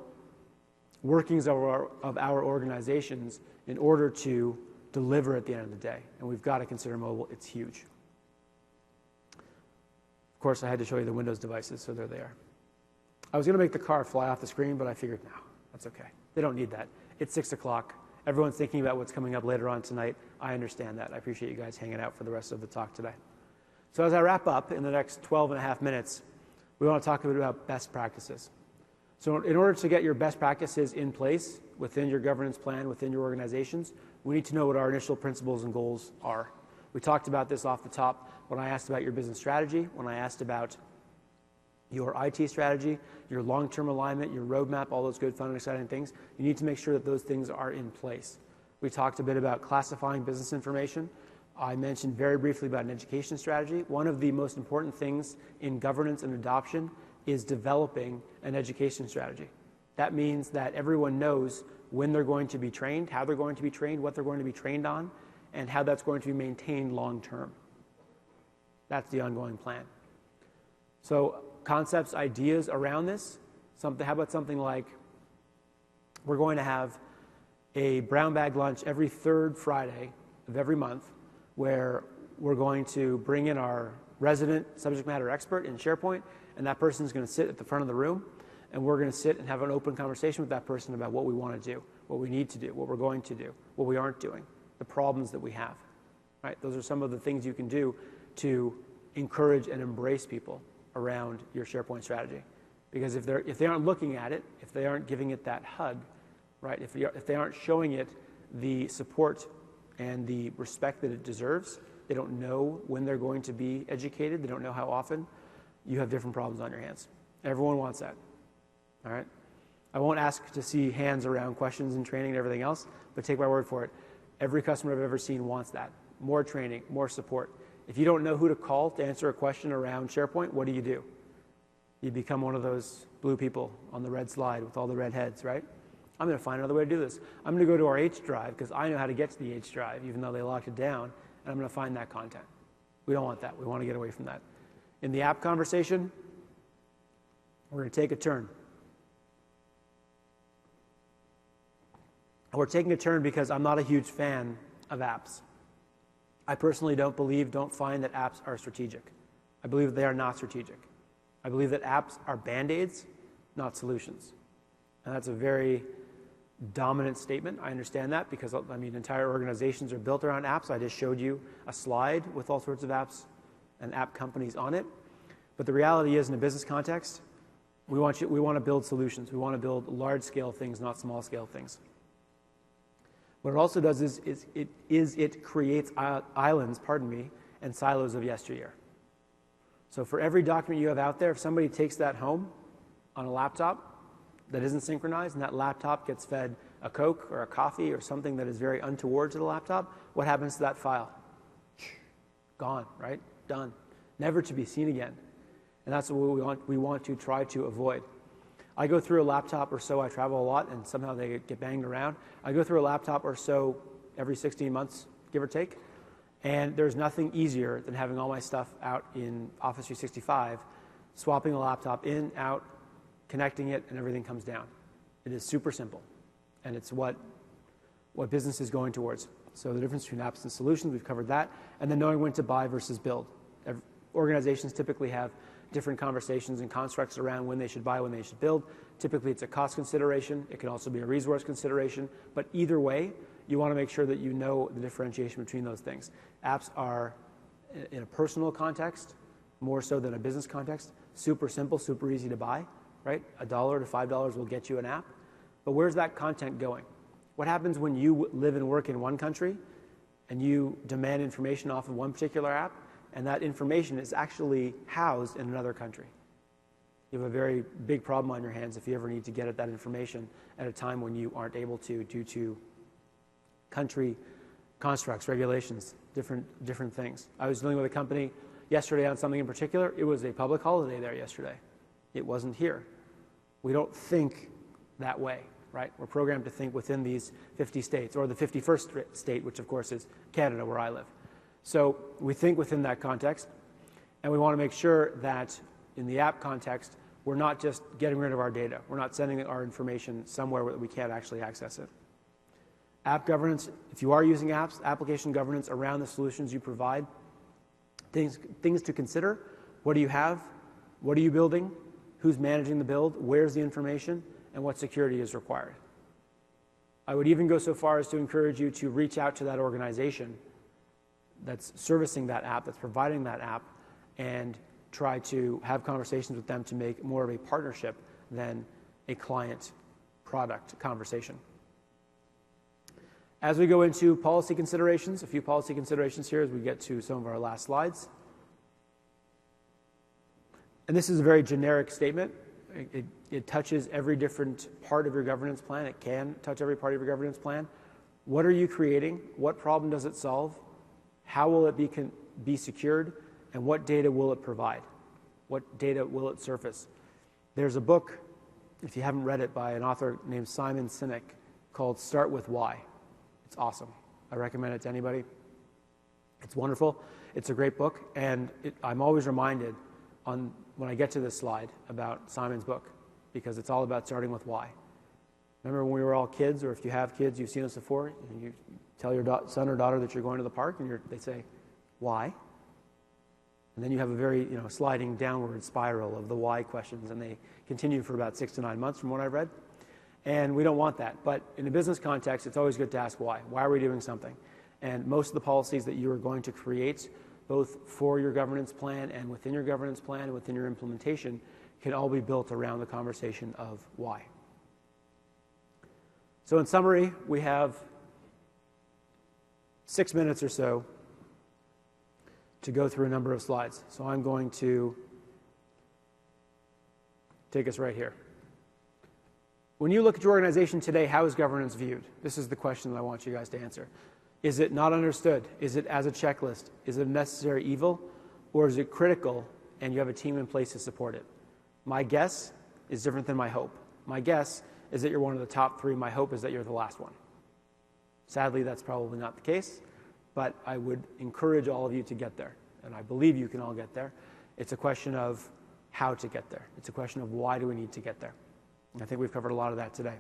workings of our organizations in order to deliver at the end of the day. And we've got to consider mobile. It's huge. Of course, I had to show you the Windows devices, so there they are. I was going to make the car fly off the screen, but I figured, no, that's okay. They don't need that. It's 6 o'clock. Everyone's thinking about what's coming up later on tonight. I understand that. I appreciate you guys hanging out for the rest of the talk today. So as I wrap up in the next 12 and a half minutes, we want to talk a bit about best practices. So in order to get your best practices in place within your governance plan, within your organizations, we need to know what our initial principles and goals are. We talked about this off the top when I asked about your business strategy, when I asked about your IT strategy, your long-term alignment, your roadmap, all those good, fun, and exciting things. You need to make sure that those things are in place. We talked a bit about classifying business information. I mentioned very briefly about an education strategy. One of the most important things in governance and adoption is developing an education strategy. That means that everyone knows when they're going to be trained, how they're going to be trained, what they're going to be trained on, and how that's going to be maintained long-term. That's the ongoing plan. So concepts, ideas around this, how about something like we're going to have a brown bag lunch every third Friday of every month where we're going to bring in our resident subject matter expert in SharePoint, and that person is going to sit at the front of the room, and we're going to sit and have an open conversation with that person about what we want to do, what we need to do, what we're going to do, what we aren't doing, the problems that we have. Right? Those are some of the things you can do to encourage and embrace people around your SharePoint strategy. Because if they aren't looking at it, if they aren't giving it that hug, right? If they aren't showing it the support and the respect that it deserves, they don't know when they're going to be educated, they don't know how often, you have different problems on your hands. Everyone wants that. All right? I won't ask to see hands around questions and training and everything else, but take my word for it. Every customer I've ever seen wants that. More training, more support. If you don't know who to call to answer a question around SharePoint, what do? You become one of those blue people on the red slide with all the red heads, right? I'm going to find another way to do this. I'm going to go to our H drive because I know how to get to the H drive, even though they locked it down, and I'm going to find that content. We don't want that. We want to get away from that. In the app conversation, we're going to take a turn. We're taking a turn because I'm not a huge fan of apps. I personally don't find that apps are strategic. I believe that they are not strategic. I believe that apps are band-aids, not solutions. And that's a very dominant statement. I understand that because, I mean, entire organizations are built around apps. I just showed you a slide with all sorts of apps and app companies on it. But the reality is, in a business context, we want to build solutions. We want to build large-scale things, not small-scale things. What it also does is it creates islands, and silos of yesteryear. So for every document you have out there, if somebody takes that home on a laptop that isn't synchronized, and that laptop gets fed a Coke or a coffee or something that is very untoward to the laptop, what happens to that file? Gone, right? Done. Never to be seen again. And that's what we want to try to avoid. I go through a laptop or so, I travel a lot, and somehow they get banged around. I go through a laptop or so every 16 months, give or take, and there's nothing easier than having all my stuff out in Office 365, swapping a laptop in, out, connecting it, and everything comes down. It is super simple, and it's what business is going towards. So the difference between apps and solutions, we've covered that, and then knowing when to buy versus build. Organizations typically have different conversations and constructs around when they should buy, when they should build. Typically, it's a cost consideration. It can also be a resource consideration. But either way, you want to make sure that you know the differentiation between those things. Apps are, in a personal context, more so than a business context, super simple, super easy to buy, right? $1 to $5 will get you an app. But where's that content going? What happens when you live and work in one country and you demand information off of one particular app, and that information is actually housed in another country? You have a very big problem on your hands if you ever need to get at that information at a time when you aren't able to due to country constructs, regulations, different things. I was dealing with a company yesterday on something in particular. It was a public holiday there yesterday. It wasn't here. We don't think that way, right? We're programmed to think within these 50 states, or the 51st state, which of course is Canada, where I live. So we think within that context, and we want to make sure that in the app context, we're not just getting rid of our data. We're not sending our information somewhere where we can't actually access it. App governance, if you are using apps, application governance around the solutions you provide, things to consider. What do you have? What are you building? Who's managing the build? Where's the information? And what security is required? I would even go so far as to encourage you to reach out to that organization that's servicing that app, that's providing that app, and try to have conversations with them to make more of a partnership than a client-product conversation. As we go into policy considerations, a few policy considerations here as we get to some of our last slides. And this is a very generic statement. It touches every different part of your governance plan. It can touch every part of your governance plan. What are you creating? What problem does it solve? How will it be secured? And what data will it provide? What data will it surface? There's a book, if you haven't read it, by an author named Simon Sinek called Start With Why. It's awesome. I recommend it to anybody. It's wonderful. It's a great book, and I'm always reminded when I get to this slide about Simon's book, because it's all about starting with why. Remember when we were all kids, or if you have kids, you've seen this before, and you tell your son or daughter that you're going to the park, and they say, why? And then you have a very sliding downward spiral of the why questions, and they continue for about 6 to 9 months from what I've read. And we don't want that. But in a business context, it's always good to ask why. Why are we doing something? And most of the policies that you are going to create, both for your governance plan and within your governance plan and within your implementation, can all be built around the conversation of why. So in summary, we have 6 minutes or so to go through a number of slides. So I'm going to take us right here. When you look at your organization today, how is governance viewed? This is the question that I want you guys to answer. Is it not understood? Is it as a checklist? Is it a necessary evil? Or is it critical and you have a team in place to support it? My guess is different than my hope. My guess is that you're one of the top 3. My hope is that you're the last one. Sadly, that's probably not the case, but I would encourage all of you to get there, and I believe you can all get there. It's a question of how to get there. It's a question of why do we need to get there. And I think we've covered a lot of that today.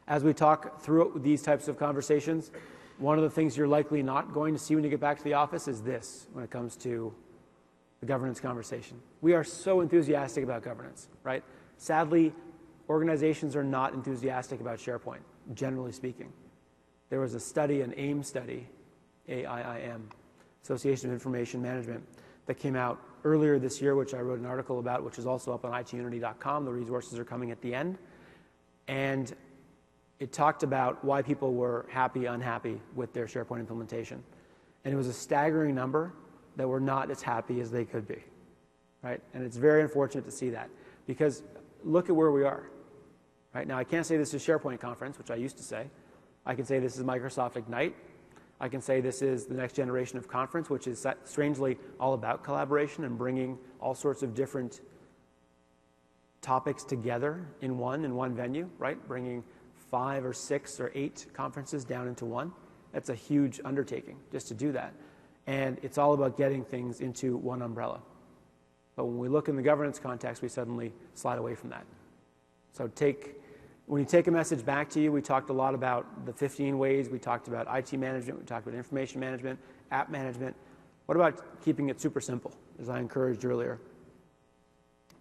As we talk through these types of conversations, one of the things you're likely not going to see when you get back to the office is this when it comes to the governance conversation. We are so enthusiastic about governance, right? Sadly, organizations are not enthusiastic about SharePoint, generally speaking. There was a study, an AIM study, AIIM, Association of Information Management, that came out earlier this year, which I wrote an article about, which is also up on itunity.com. The resources are coming at the end. And it talked about why people were happy, unhappy with their SharePoint implementation. And it was a staggering number that were not as happy as they could be, right? And it's very unfortunate to see that, because look at where we are, right? Now, I can't say this is SharePoint conference, which I used to say. I can say this is Microsoft Ignite. I can say this is the next generation of conference, which is strangely all about collaboration and bringing all sorts of different topics together in one venue, right? Bringing 5 or 6 or 8 conferences down into one. That's a huge undertaking just to do that. And it's all about getting things into one umbrella. But when we look in the governance context, we suddenly slide away from that. So when you take a message back to you, we talked a lot about the 15 ways. We talked about IT management. We talked about information management, app management. What about keeping it super simple, as I encouraged earlier?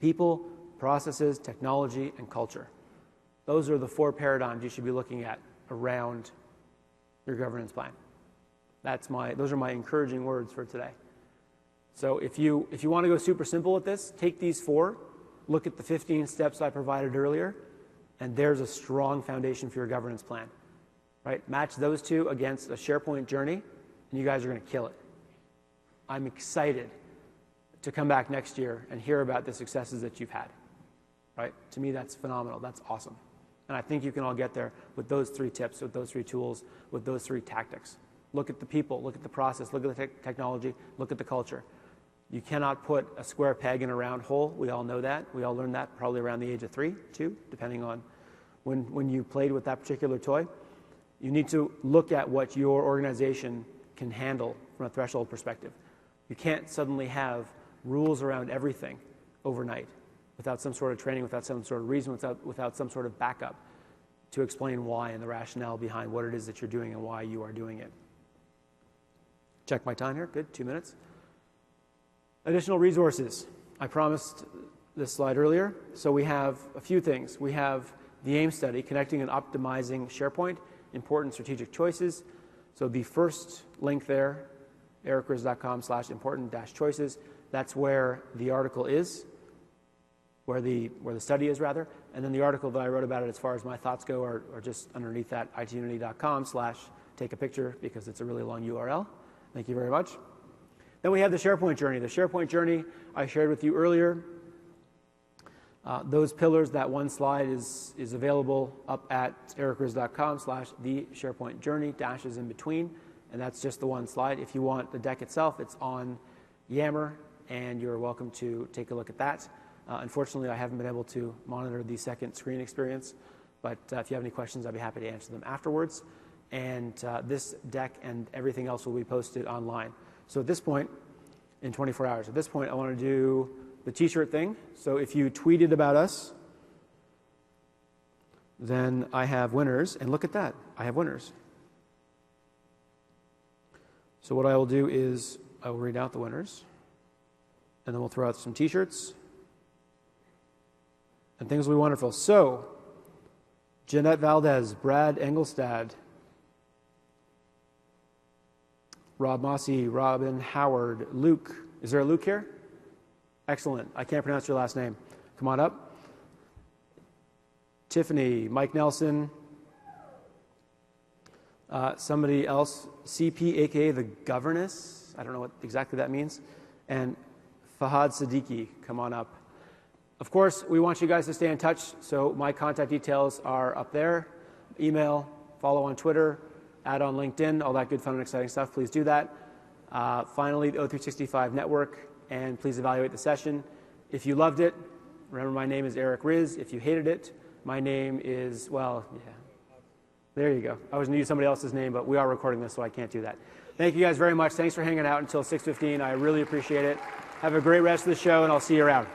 People, processes, technology, and culture. Those are the 4 paradigms you should be looking at around your governance plan. Those are my encouraging words for today. So if you want to go super simple with this, take these 4, look at the 15 steps I provided earlier, and there's a strong foundation for your governance plan, right? Match those 2 against a SharePoint journey, and you guys are going to kill it. I'm excited to come back next year and hear about the successes that you've had, right? To me, that's phenomenal. That's awesome. And I think you can all get there with those 3 tips, with those 3 tools, with those 3 tactics. Look at the people, look at the process, look at the technology, look at the culture. You cannot put a square peg in a round hole. We all know that. We all learned that probably around the age of 3, 2, depending on when you played with that particular toy. You need to look at what your organization can handle from a threshold perspective. You can't suddenly have rules around everything overnight without some sort of training, without some sort of reason, without some sort of backup to explain why and the rationale behind what it is that you're doing and why you are doing it. Check my time here. Good, 2 minutes. Additional resources. I promised this slide earlier. So we have a few things. We have the AIM study, Connecting and Optimizing SharePoint, Important Strategic Choices. So the first link there, ericris.com/important-choices, that's where the article is, where the study is rather. And then the article that I wrote about it as far as my thoughts go are just underneath that, itunity.com/take a picture, because it's a really long URL. Thank you very much. Then we have the SharePoint journey. The SharePoint journey I shared with you earlier. Those pillars, that one slide is available up at ericris.com/the SharePoint journey, dashes in between, and that's just the one slide. If you want the deck itself, it's on Yammer, and you're welcome to take a look at that. Unfortunately, I haven't been able to monitor the second screen experience, but if you have any questions, I'd be happy to answer them afterwards. And this deck and everything else will be posted online. So at this point, in 24 hours, at this point, I want to do the t-shirt thing. So if you tweeted about us, then I have winners. And look at that. I have winners. So what I will do is I will read out the winners, and then we'll throw out some t-shirts, and things will be wonderful. So, Jeanette Valdez, Brad Engelstad, Rob Mossy, Robin Howard, Luke. Is there a Luke here? Excellent. I can't pronounce your last name. Come on up. Tiffany, Mike Nelson, somebody else, CP, aka the Governess. I don't know what exactly that means. And Fahad Siddiqui, come on up. Of course, we want you guys to stay in touch, so my contact details are up there. Email, follow on Twitter, add on LinkedIn, all that good, fun, and exciting stuff. Please do that. Finally, the O365 network, and please evaluate the session. If you loved it, remember my name is Eric Riz. If you hated it, my name is, well, yeah. There you go. I was going to use somebody else's name, but we are recording this, so I can't do that. Thank you guys very much. Thanks for hanging out until 6:15. I really appreciate it. Have a great rest of the show, and I'll see you around.